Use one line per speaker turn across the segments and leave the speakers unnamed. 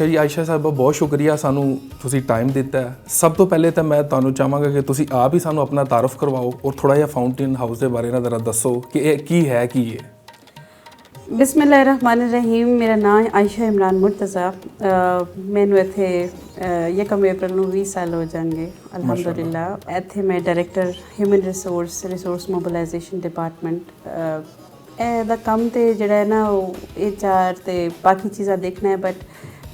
ਅੱਛਾ ਜੀ, ਆਇਸ਼ਾ ਸਾਹਿਬਾ ਬਹੁਤ ਸ਼ੁਕਰੀਆ ਸਾਨੂੰ ਤੁਸੀਂ ਟਾਈਮ ਦਿੱਤਾ ਹੈ। ਸਭ ਤੋਂ ਪਹਿਲੇ ਤਾਂ ਮੈਂ ਤੁਹਾਨੂੰ ਚਾਹਾਂਗਾ ਕਿ ਤੁਸੀਂ ਆਪ ਹੀ ਸਾਨੂੰ ਆਪਣਾ ਤਾਰਫ ਕਰਵਾਓ ਔਰ ਥੋੜ੍ਹਾ ਜਿਹਾ ਫਾਊਂਟੇਨ ਹਾਊਸ ਦੇ ਬਾਰੇ ਨਾਲ ਜ਼ਰਾ ਦੱਸੋ ਕਿ ਇਹ ਕੀ ਹੈ ਕੀ ਹੈ।
ਬਿਸਮਿਲ੍ਲਾਹਿਰਰਹਿਮਾਨਿਰਰਹੀਮ। ਮੇਰਾ ਨਾਮ ਆਇਸ਼ਾ ਇਮਰਾਨ ਮੁਰਤਜ਼ਾ। ਮੈਨੂੰ ਇੱਥੇ 1 ਅਪ੍ਰੈਲ ਨੂੰ 20 ਸਾਲ ਹੋ ਜਾਣਗੇ ਅਲਹਮਦੁਲਿਲਾ। ਇੱਥੇ ਮੈਂ director human resource mobilisation department. ਇਹਦਾ ਕੰਮ ਤੇ ਜਿਹੜਾ ਹੈ ਨਾ ਉਹ HR ਤੇ ਬਾਕੀ ਚੀਜ਼ਾਂ ਦੇਖਣਾ ਹੈ, ਬਟ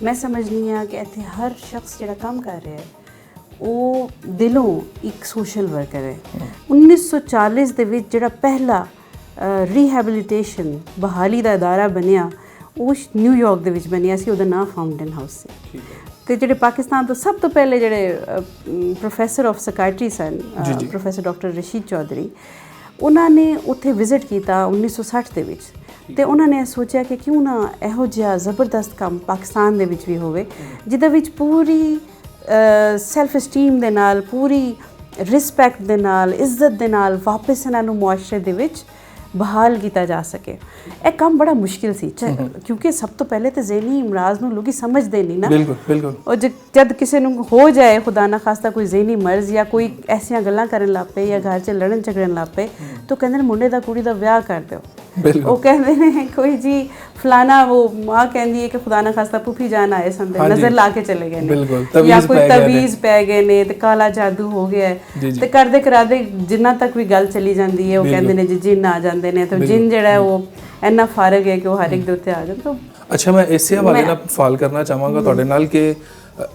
ਮੈਂ ਸਮਝਨੀ ਹਾਂ ਕਿ ਇੱਥੇ ਹਰ ਸ਼ਖਸ ਜਿਹੜਾ ਕੰਮ ਕਰ ਰਿਹਾ ਹੈ ਉਹ ਦਿਲੋਂ ਇੱਕ ਸੋਸ਼ਲ ਵਰਕਰ ਹੈ। 1940 ਦੇ ਵਿੱਚ ਜਿਹੜਾ ਪਹਿਲਾ ਰੀਹੈਬਿਲਿਟੇਸ਼ਨ ਬਹਾਲੀ ਦਾ ਅਦਾਰਾ ਬਣਿਆ ਉਹ ਨਿਊਯਾਰਕ ਦੇ ਵਿੱਚ ਬਣਿਆ ਸੀ। ਉਹਦਾ ਨਾਮ ਫਾਊਂਟੇਨ ਹਾਊਸ ਸੀ। ਅਤੇ ਜਿਹੜੇ ਪਾਕਿਸਤਾਨ ਤੋਂ ਸਭ ਤੋਂ ਪਹਿਲੇ ਜਿਹੜੇ ਪ੍ਰੋਫੈਸਰ ਆਫ ਸਾਈਕੈਟਰੀ ਸਨ, ਪ੍ਰੋਫੈਸਰ ਡਾਕਟਰ ਰਸ਼ੀਦ ਚੌਧਰੀ, ਉਹਨਾਂ ਨੇ ਉੱਥੇ ਵਿਜ਼ਿਟ ਕੀਤਾ 1960 ਦੇ ਵਿੱਚ। ਅਤੇ ਉਹਨਾਂ ਨੇ ਸੋਚਿਆ ਕਿ ਕਿਉਂ ਨਾ ਇਹੋ ਜਿਹਾ ਜ਼ਬਰਦਸਤ ਕੰਮ ਪਾਕਿਸਤਾਨ ਦੇ ਵਿੱਚ ਵੀ ਹੋਵੇ ਜਿਹਦੇ ਵਿੱਚ ਪੂਰੀ ਸੈਲਫ ਸਟੀਮ ਦੇ ਨਾਲ, ਪੂਰੀ ਰਿਸਪੈਕਟ ਦੇ ਨਾਲ, ਇੱਜ਼ਤ ਦੇ ਨਾਲ ਵਾਪਸ ਇਹਨਾਂ ਨੂੰ ਮੁਆਸ਼ਰੇ ਦੇ ਵਿੱਚ ਬਹਾਲ ਕੀਤਾ ਜਾ ਸਕੇ। ਇਹ ਕੰਮ ਬੜਾ ਮੁਸ਼ਕਿਲ ਸੀ ਕਿਉਂਕਿ ਸਭ ਤੋਂ ਪਹਿਲੇ ਤਾਂ ਜ਼ਹਿਨੀ ਇਮਰਾਜ਼ ਨੂੰ ਲੋਕੀ ਸਮਝਦੇ ਨਹੀਂ ਨਾ।
ਬਿਲਕੁਲ ਬਿਲਕੁਲ।
ਔਰ ਜਦ ਕਿਸੇ ਨੂੰ ਹੋ ਜਾਏ ਖੁਦਾ ਨਾ ਖਾਸਤਾ ਕੋਈ ਜ਼ਹਿਨੀ ਮਰਜ਼ ਜਾਂ ਕੋਈ ਐਸੀਆਂ ਗੱਲਾਂ ਕਰਨ ਲੱਗ ਪਏ ਜਾਂ ਘਰ 'ਚ ਲੜਨ ਝਗੜਨ ਲੱਗ ਪਏ ਤਾਂ ਕਹਿੰਦੇ ਨੇ ਮੁੰਡੇ ਦਾ ਕੁੜੀ ਦਾ ਵਿਆਹ ਕਰ ਦਿਓ। ਉਹ ਕਹਿੰਦੇ ਨੇ ਕੋਈ ਜੀ ਫਲਾਣਾ, ਉਹ ਮਾਂ ਕਹਿੰਦੀ ਹੈ ਕਿ ਖੁਦਾ ਨਾ ਖਾਸਤਾ ਪੁੱਫੀ ਜਾਨ ਆਏ ਸੰਦੇ ਨਜ਼ਰ ਲਾ ਕੇ ਚਲੇ ਗਏ ਨੇ ਜਾਂ ਕੋਈ ਤਵੀਜ਼ ਪੈ ਗਏ ਨੇ ਤੇ ਕਾਲਾ ਜਾਦੂ ਹੋ ਗਿਆ ਤੇ ਕਰਦੇ ਕਰਾਦੇ ਜਿੰਨਾ ਤੱਕ ਵੀ ਗੱਲ ਚਲੀ ਜਾਂਦੀ ਹੈ ਉਹ ਕਹਿੰਦੇ ਨੇ ਜੀ ਜਿੰਨ ਆ ਜਾਂਦੇ ਨੇ। ਤਾਂ ਜਿੰਨ ਜਿਹੜਾ ਉਹ ਇੰਨਾ ਫਾਰਗ ਹੈ ਕਿ ਉਹ ਹਰ ਇੱਕ ਦੇ ਉੱਤੇ ਆ ਜਾਂਦੇ।
ਅੱਛਾ, ਮੈਂ ਇਸੇ ਹਵਾਲੇ ਨਾਲ ਸਵਾਲ ਕਰਨਾ ਚਾਹਾਂਗਾ ਤੁਹਾਡੇ ਨਾਲ ਕਿ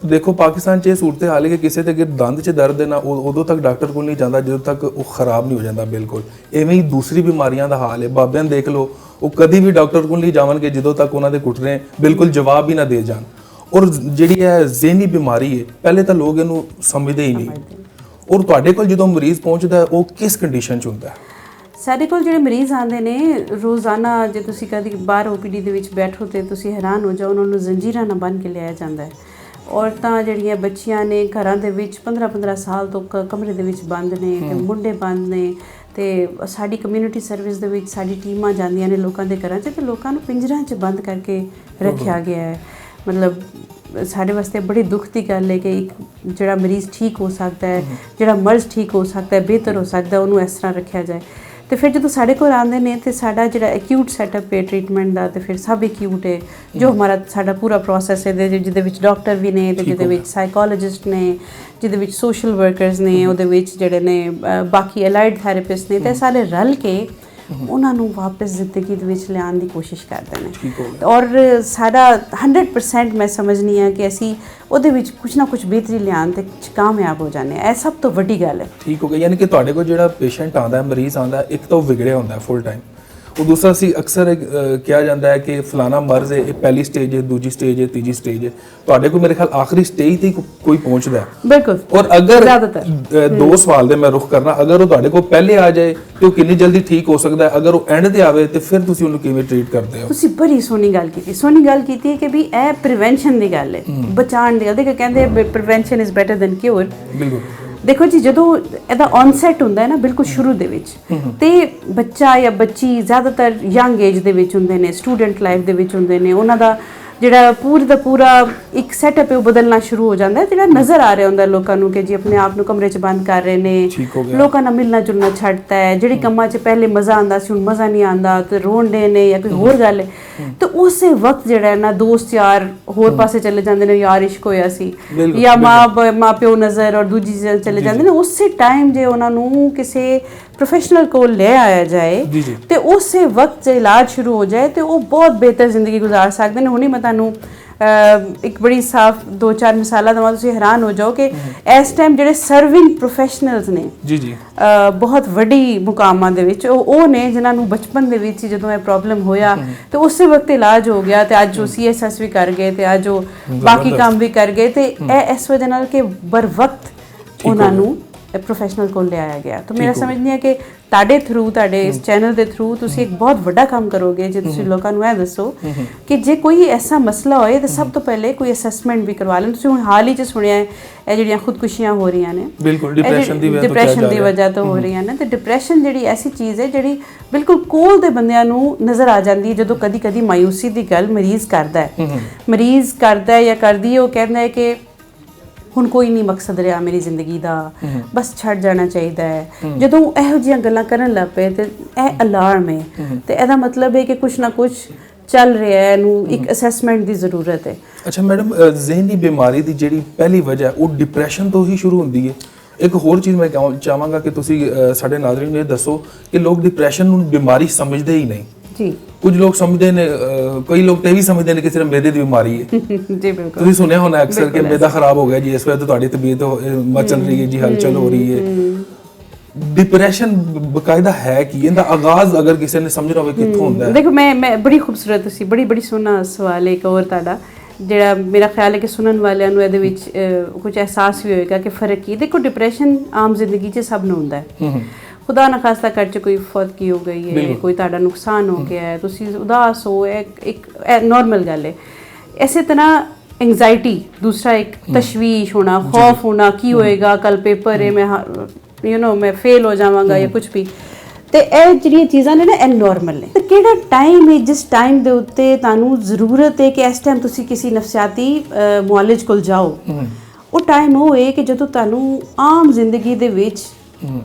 ਦੇਖੋ ਪਾਕਿਸਤਾਨ 'ਚ ਇਹ ਸੂਰਤ ਹਾਲ ਹੈ ਕਿ ਕਿਸੇ ਦੇ ਅਗਰ ਦੰਦ 'ਚ ਦਰਦ ਹੈ ਨਾ ਉਦੋਂ ਤੱਕ ਡਾਕਟਰ ਕੋਲ ਨਹੀਂ ਜਾਂਦਾ ਜਦੋਂ ਤੱਕ ਉਹ ਖਰਾਬ ਨਹੀਂ ਹੋ ਜਾਂਦਾ। ਬਿਲਕੁਲ ਇਵੇਂ ਹੀ ਦੂਸਰੀ ਬਿਮਾਰੀਆਂ ਦਾ ਹਾਲ ਹੈ। ਬਾਬਿਆਂ ਦੇਖ ਲਓ, ਉਹ ਕਦੀ ਵੀ ਡਾਕਟਰ ਕੋਲ ਨਹੀਂ ਜਾਵਣਗੇ ਜਦੋਂ ਤੱਕ ਉਹਨਾਂ ਦੇ ਘੁਟਨੇ ਬਿਲਕੁਲ ਜਵਾਬ ਹੀ ਨਾ ਦੇ ਜਾਣ। ਔਰ ਜਿਹੜੀ ਹੈ ਜ਼ਹਿਨੀ ਬਿਮਾਰੀ ਹੈ, ਪਹਿਲੇ ਤਾਂ ਲੋਕ ਇਹਨੂੰ ਸਮਝਦੇ ਹੀ ਨਹੀਂ। ਔਰ ਤੁਹਾਡੇ ਕੋਲ ਜਦੋਂ ਮਰੀਜ਼ ਪਹੁੰਚਦਾ ਉਹ ਕਿਸ ਕੰਡੀਸ਼ਨ 'ਚ ਹੁੰਦਾ?
ਸਾਡੇ ਕੋਲ ਜਿਹੜੇ ਮਰੀਜ਼ ਆਉਂਦੇ ਨੇ ਰੋਜ਼ਾਨਾ, ਜੇ ਤੁਸੀਂ ਕਦੀ ਬਾਹਰ OPD ਦੇ ਵਿੱਚ ਬੈਠੋ ਤੇ ਤੁਸੀਂ ਹੈਰਾਨ ਹੋ ਜਾਓ, ਉਹਨਾਂ ਨੂੰ ਜ਼ੰਜੀਰਾਂ ਨਾਲ ਬੰਨ੍ਹ ਕੇ ਲਿਆਇਆ ਜਾਂਦਾ ਹੈ। ਔਰਤਾਂ ਜਿਹੜੀਆਂ ਬੱਚੀਆਂ ਨੇ ਘਰਾਂ ਦੇ ਵਿੱਚ 15-15 ਸਾਲ ਤੋਂ ਕਮਰੇ ਦੇ ਵਿੱਚ ਬੰਦ ਨੇ ਤੇ ਮੁੰਡੇ ਬੰਦ ਨੇ। ਤੇ ਸਾਡੀ ਕਮਿਊਨਿਟੀ ਸਰਵਿਸ ਦੇ ਵਿੱਚ ਸਾਡੀ ਟੀਮਾਂ ਜਾਂਦੀਆਂ ਨੇ ਲੋਕਾਂ ਦੇ ਘਰਾਂ 'ਚ ਤੇ ਲੋਕਾਂ ਨੂੰ ਪਿੰਜਰਾਂ 'ਚ ਬੰਦ ਕਰਕੇ ਰੱਖਿਆ ਗਿਆ ਹੈ। ਮਤਲਬ ਸਾਡੇ ਵਾਸਤੇ ਬੜੀ ਦੁੱਖ ਦੀ ਗੱਲ ਹੈ ਕਿ ਇੱਕ ਜਿਹੜਾ ਮਰੀਜ਼ ਠੀਕ ਹੋ ਸਕਦਾ ਹੈ, ਜਿਹੜਾ ਮਰਜ਼ ਠੀਕ ਹੋ ਸਕਦਾ ਹੈ, ਬਿਹਤਰ ਹੋ ਸਕਦਾ, ਉਹਨੂੰ ਇਸ ਤਰ੍ਹਾਂ ਰੱਖਿਆ ਜਾਏ। ਤੇ ਫਿਰ ਜਦੋਂ ਸਾਡੇ ਕੋਲ ਆਉਂਦੇ ਨੇ ਤੇ ਸਾਡਾ ਜਿਹੜਾ ਐਕਿਊਟ ਸੈਟਅਪ ਹੈ ਟ੍ਰੀਟਮੈਂਟ ਦਾ, ਤੇ ਫਿਰ ਸਬ ਐਕਿਊਟ ਹੈ ਜੋ ਸਾਡਾ ਪੂਰਾ ਪ੍ਰੋਸੈਸ ਹੈ ਜਿਹਦੇ ਵਿੱਚ ਡਾਕਟਰ ਵੀ ਨੇ ਤੇ ਜਿਹਦੇ ਵਿੱਚ ਸਾਈਕੋਲੋਜਿਸਟ ਨੇ, ਜਿਹਦੇ ਵਿੱਚ ਸੋਸ਼ਲ ਵਰਕਰਸ ਨੇ, ਉਹਦੇ ਵਿੱਚ ਜਿਹੜੇ ਨੇ ਬਾਕੀ ਅਲਾਈਡ ਥੈਰੇਪਿਸਟ ਨੇ, ਤੇ ਸਾਰੇ ਰਲ ਕੇ ਉਹਨਾਂ ਨੂੰ ਵਾਪਸ ਜ਼ਿੰਦਗੀ ਦੇ ਵਿੱਚ ਲਿਆਉਣ ਦੀ ਕੋਸ਼ਿਸ਼ ਕਰਦੇ ਨੇ। ਔਰ ਸਾਡਾ 100% ਮੈਂ ਸਮਝਨੀ ਹਾਂ ਕਿ ਅਸੀਂ ਉਹਦੇ ਵਿੱਚ ਕੁਛ ਨਾ ਕੁਛ ਬਿਹਤਰੀ ਲਿਆਉਣ ਤੇ ਕਾਮਯਾਬ ਹੋ ਜਾਂਦੇ ਹਾਂ। ਇਹ ਸਭ ਤੋਂ ਵੱਡੀ ਗੱਲ ਹੈ। ਠੀਕ
ਹੋ ਗਿਆ। ਯਾਨੀ ਕਿ ਤੁਹਾਡੇ ਕੋਲ ਜਿਹੜਾ ਪੇਸ਼ੈਂਟ ਆਉਂਦਾ, ਮਰੀਜ਼ ਆਉਂਦਾ, ਇੱਕ ਤਾਂ ਉਹ ਵਿਗੜਿਆ ਹੁੰਦਾ ਫੁੱਲ ਟਾਈਮ, ਉਹ ਦੂਸਰਾ ਸੀ ਅਕਸਰ ਕਿਹਾ ਜਾਂਦਾ ਹੈ ਕਿ ਫਲਾਣਾ ਮਰਜ਼ ਹੈ, ਇਹ ਪਹਿਲੀ ਸਟੇਜ ਹੈ, ਦੂਜੀ ਸਟੇਜ ਹੈ, ਤੀਜੀ ਸਟੇਜ ਹੈ। ਤੁਹਾਡੇ ਕੋਲ ਮੇਰੇ ਖਿਆਲ ਆਖਰੀ ਸਟੇਜ ਤੇ ਕੋਈ ਪਹੁੰਚਦਾ।
ਬਿਲਕੁਲ।
ਔਰ ਅਗਰ 2 ਸਵਾਲ ਦੇ ਮੈਂ ਰੁਖ ਕਰਨਾ, ਅਗਰ ਉਹ ਤੁਹਾਡੇ ਕੋਲ ਪਹਿਲੇ ਆ ਜਾਏ ਤੇ ਉਹ ਕਿੰਨੀ ਜਲਦੀ ਠੀਕ ਹੋ ਸਕਦਾ ਹੈ? ਅਗਰ ਉਹ ਐਂਡ ਤੇ ਆਵੇ ਤੇ ਫਿਰ ਤੁਸੀਂ ਉਹਨੂੰ ਕਿਵੇਂ ਟ੍ਰੀਟ ਕਰਦੇ ਹੋ? ਤੁਸੀਂ
ਬੜੀ ਸੋਹਣੀ ਗੱਲ ਕੀਤੀ ਕਿ ਵੀ ਇਹ ਪ੍ਰੀਵੈਂਸ਼ਨ ਦੀ ਗੱਲ ਹੈ, ਬਚਾਉਣ ਦੀ ਗੱਲ। ਦੇਖੋ ਕਹਿੰਦੇ prevention is better than cure. ਬਿਲਕੁਲ। ਦੇਖੋ ਜੀ, ਜਦੋਂ ਇਹਦਾ ਔਨਸੈਟ ਹੁੰਦਾ ਹੈ ਨਾ ਬਿਲਕੁਲ ਸ਼ੁਰੂ ਦੇ ਵਿੱਚ, ਤੇ ਬੱਚਾ ਜਾਂ ਬੱਚੀ ਜ਼ਿਆਦਾਤਰ ਯੰਗ ਏਜ ਦੇ ਵਿੱਚ ਹੁੰਦੇ ਨੇ, ਸਟੂਡੈਂਟ ਲਾਈਫ ਦੇ ਵਿੱਚ ਹੁੰਦੇ ਨੇ, ਉਹਨਾਂ ਦਾ ਜਿਹੜਾ ਪੂਰੀ ਦਾ ਪੂਰਾ ਇੱਕ ਸੈਟਅਪ ਹੈ ਉਹ ਬਦਲਣਾ ਸ਼ੁਰੂ ਹੋ ਜਾਂਦਾ ਹੈ। ਜਿਹੜਾ ਨਜ਼ਰ ਆ ਰਿਹਾ ਹੁੰਦਾ ਲੋਕਾਂ ਨੂੰ ਕਿ ਜੀ ਆਪਣੇ ਆਪ ਨੂੰ ਕਮਰੇ 'ਚ ਬੰਦ ਕਰ ਰਹੇ ਨੇ, ਲੋਕਾਂ ਨਾਲ ਮਿਲਣਾ ਜੁਲਣਾ ਛੱਡਤਾ ਹੈ, ਜਿਹੜੀ ਕੰਮਾਂ 'ਚ ਪਹਿਲੇ ਮਜ਼ਾ ਆਉਂਦਾ ਸੀ ਹੁਣ ਮਜ਼ਾ ਨਹੀਂ ਆਉਂਦਾ, ਤੇ ਰੋਣ ਡੇ ਨੇ ਜਾਂ ਕੋਈ ਹੋਰ ਗੱਲ ਹੈ। ਤੇ ਉਸੇ ਵਕਤ ਜਿਹੜਾ ਨਾ ਦੋਸਤ ਯਾਰ ਹੋਰ ਪਾਸੇ ਚਲੇ ਜਾਂਦੇ ਨੇ, ਯਾਰ ਇਸ਼ਕ ਹੋਇਆ ਸੀ ਜਾਂ ਮਾਂ ਪਿਓ ਨਜ਼ਰ ਔਰ ਦੂਜੀ ਚਲੇ ਜਾਂਦੇ ਨੇ। ਉਸੇ ਟਾਈਮ ਜੇ ਉਹਨਾਂ ਨੂੰ ਕਿਸੇ ਪ੍ਰੋਫੈਸ਼ਨਲ ਕੋਲ ਲੈ ਆਇਆ ਜਾਏ ਤੇ ਉਸੇ ਵਕਤ ਜੇ ਇਲਾਜ ਸ਼ੁਰੂ ਹੋ ਜਾਏ ਤੇ ਉਹ ਬਹੁਤ ਬਿਹਤਰ ਜ਼ਿੰਦਗੀ ਗੁਜ਼ਾਰ ਸਕਦੇ ਨੇ। ਹੁਣੇ ਮੈਂ ਤੁਹਾਨੂੰ ਇੱਕ ਬੜੀ ਸਾਫ਼ 2-4 ਮਿਸਾਲਾਂ ਦੇਵਾਂ, ਤੁਸੀਂ ਹੈਰਾਨ ਹੋ ਜਾਓ ਕਿ ਇਸ ਟਾਈਮ ਜਿਹੜੇ ਸਰਵਿੰਗ ਪ੍ਰੋਫੈਸ਼ਨਲਸ ਨੇ ਬਹੁਤ ਵੱਡੀ ਮੁਕਾਮਾਂ ਦੇ ਵਿੱਚ, ਉਹ ਨੇ ਜਿਨ੍ਹਾਂ ਨੂੰ ਬਚਪਨ ਦੇ ਵਿੱਚ ਜਦੋਂ ਇਹ ਪ੍ਰੋਬਲਮ ਹੋਇਆ ਤੇ ਉਸੇ ਵਕਤ ਇਲਾਜ ਹੋ ਗਿਆ ਤੇ ਅੱਜ ਉਹ CSS ਵੀ ਕਰ ਗਏ ਤੇ ਅੱਜ ਉਹ ਬਾਕੀ ਕੰਮ ਵੀ ਕਰ ਗਏ। ਤੇ ਇਹ ਇਸ ਵਜ੍ਹਾ ਨਾਲ ਕਿ ਬਰ ਵਕਤ ਉਹਨਾਂ ਨੂੰ ਪ੍ਰੋਫੈਸ਼ਨਲ ਕੋਲ ਲਿਆਇਆ ਗਿਆ। ਤਾਂ ਮੇਰਾ ਸਮਝਦੀ ਹੈ ਕਿ ਤੁਹਾਡੇ ਥਰੂ, ਤੁਹਾਡੇ ਇਸ ਚੈਨਲ ਦੇ ਥਰੂ ਤੁਸੀਂ ਇੱਕ ਬਹੁਤ ਵੱਡਾ ਕੰਮ ਕਰੋਗੇ ਜੇ ਤੁਸੀਂ ਲੋਕਾਂ ਨੂੰ ਇਹ ਦੱਸੋ ਕਿ ਜੇ ਕੋਈ ਐਸਾ ਮਸਲਾ ਹੋਏ ਤਾਂ ਸਭ ਤੋਂ ਪਹਿਲੇ ਕੋਈ ਅਸੈਸਮੈਂਟ ਵੀ ਕਰਵਾ ਲੈਣ। ਤੁਸੀਂ ਹੁਣ ਹਾਲ ਹੀ 'ਚ ਸੁਣਿਆ ਹੈ ਇਹ ਜਿਹੜੀਆਂ ਖੁਦਕੁਸ਼ੀਆਂ ਹੋ ਰਹੀਆਂ ਨੇ,
ਬਿਲਕੁਲ ਡਿਪਰੈਸ਼ਨ ਦੀ
ਵਜ੍ਹਾ ਤੋਂ ਹੋ ਰਹੀਆਂ ਨੇ। ਤੇ ਡਿਪਰੈਸ਼ਨ ਜਿਹੜੀ ਐਸੀ ਚੀਜ਼ ਹੈ ਜਿਹੜੀ ਬਿਲਕੁਲ ਕੋਲ ਦੇ ਬੰਦਿਆਂ ਨੂੰ ਨਜ਼ਰ ਆ ਜਾਂਦੀ ਹੈ ਜਦੋਂ ਕਦੀ ਕਦੀ ਮਾਯੂਸੀ ਦੀ ਗੱਲ ਮਰੀਜ਼ ਕਰਦਾ ਹੈ ਜਾਂ ਕਰਦੀ ਹੈ। ਉਹ ਕਹਿੰਦਾ ਹੈ ਕਿ ਹੁਣ ਕੋਈ ਨਹੀਂ ਮਕਸਦ ਰਿਹਾ ਮੇਰੀ ਜ਼ਿੰਦਗੀ ਦਾ, ਬਸ ਛੱਡ ਜਾਣਾ ਚਾਹੀਦਾ ਹੈ। ਜਦੋਂ ਇਹੋ ਜਿਹੀਆਂ ਗੱਲਾਂ ਕਰਨ ਲੱਗ ਪਏ ਤੇ ਇਹ ਅਲਾਰਮ ਹੈ ਤੇ ਇਹਦਾ ਮਤਲਬ ਹੈ ਕਿ ਕੁਛ ਨਾ ਕੁਛ ਚੱਲ ਰਿਹਾ ਹੈ, ਇਹਨੂੰ ਇੱਕ ਅਸੈਸਮੈਂਟ ਦੀ ਜ਼ਰੂਰਤ ਹੈ।
ਅੱਛਾ ਮੈਡਮ, ਜ਼ਿਹਨੀ ਬਿਮਾਰੀ ਦੀ ਜਿਹੜੀ ਪਹਿਲੀ ਵਜ੍ਹਾ ਉਹ ਡਿਪਰੈਸ਼ਨ ਤੋਂ ਹੀ ਸ਼ੁਰੂ ਹੁੰਦੀ ਹੈ। ਇੱਕ ਹੋਰ ਚੀਜ਼ ਮੈਂ ਚਾਹਾਂਗਾ ਕਿ ਤੁਸੀਂ ਸਾਡੇ ਨਾਜ਼ਰੀਨ ਨੂੰ ਇਹ ਦੱਸੋ ਕਿ ਲੋਕ ਡਿਪਰੈਸ਼ਨ ਨੂੰ ਬਿਮਾਰੀ ਸਮਝਦੇ ਹੀ ਨਹੀਂ
ਜੀ।
ਕੁਝ ਲੋਕ ਸਮਝਦੇ ਨੇ, ਕਈ ਲੋਕ ਤੇ ਵੀ ਸਮਝਦੇ ਨੇ ਕਿ ਸਿਰਫ ਮੈਦੇ ਦੀ ਬਿਮਾਰੀ ਹੈ।
ਜੀ ਬਿਲਕੁਲ,
ਤੁਸੀਂ ਸੁਣਿਆ ਹੋਣਾ ਅਕਸਰ ਕਿ ਮੈਦਾ ਖਰਾਬ ਹੋ ਗਿਆ ਜੀ, ਇਸ ਵਜ੍ਹਾ ਤੋਂ ਤੁਹਾਡੀ ਤਬੀਅਤ ਮਚਲ ਰਹੀ ਹੈ ਜੀ, ਹਲਚਲ ਹੋ ਰਹੀ ਹੈ। ਡਿਪਰੈਸ਼ਨ ਬਕਾਇਦਾ ਹੈ ਕਿ ਇਹਦਾ ਆਗਾਜ਼ ਅਗਰ ਕਿਸੇ ਨੇ ਸਮਝਣਾ ਹੋਵੇ ਕਿੱਥੋਂ ਹੁੰਦਾ ਹੈ?
ਦੇਖੋ ਮੈਂ ਬੜੀ ਖੂਬਸੂਰਤ ਸੀ, ਬੜੀ ਸੋਹਣਾ ਸਵਾਲ ਹੈ ਇੱਕ ਹੋਰ ਤੁਹਾਡਾ, ਜਿਹੜਾ ਮੇਰਾ ਖਿਆਲ ਹੈ ਕਿ ਸੁਣਨ ਵਾਲਿਆਂ ਨੂੰ ਇਹਦੇ ਵਿੱਚ ਕੁਝ ਅਹਿਸਾਸ ਵੀ ਹੋਏਗਾ ਕਿ ਫਰਕ ਕੀ। ਦੇਖੋ ਡਿਪਰੈਸ਼ਨ ਆਮ ਜ਼ਿੰਦਗੀ 'ਚ ਸਭ ਨੂੰ ਹੁੰਦਾ ਹੈ। ਖੁਦਾ ਨਾ ਖਾਸਤਾ ਘਰ 'ਚ ਕੋਈ ਫੌਤਗੀ ਹੋ ਗਈ ਹੈ, ਕੋਈ ਤੁਹਾਡਾ ਨੁਕਸਾਨ ਹੋ ਗਿਆ ਹੈ, ਤੁਸੀਂ ਉਦਾਸ ਹੋ, ਇੱਕ ਨੋਰਮਲ ਗੱਲ ਹੈ। ਇਸੇ ਤਰ੍ਹਾਂ ਐਂਗਜ਼ਾਇਟੀ, ਦੂਸਰਾ ਇੱਕ ਤਸ਼ਵੀਸ਼ ਹੋਣਾ, ਖੌਫ ਹੋਣਾ, ਕੀ ਹੋਏਗਾ ਕੱਲ ਪੇਪਰ ਹੈ, ਮੈਂ ਫੇਲ ਹੋ ਜਾਵਾਂਗਾ ਜਾਂ ਕੁਝ ਵੀ। ਤੇ ਇਹ ਜਿਹੜੀਆਂ ਚੀਜ਼ਾਂ ਨੇ ਨਾ ਇਹ ਨੋਰਮਲ ਨੇ। ਤੇ ਕਿਹੜਾ ਟਾਈਮ ਹੈ ਜਿਸ ਟਾਈਮ ਦੇ ਉੱਤੇ ਤੁਹਾਨੂੰ ਜ਼ਰੂਰਤ ਹੈ ਕਿ ਇਸ ਟਾਈਮ ਤੁਸੀਂ ਕਿਸੇ ਨਫਸਿਆਤੀ ਮੁਆਲਿਜ ਕੋਲ ਜਾਓ? ਉਹ ਟਾਈਮ ਉਹ ਹੈ ਕਿ ਜਦੋਂ ਤੁਹਾਨੂੰ ਆਮ ਜ਼ਿੰਦਗੀ ਦੇ ਵਿੱਚ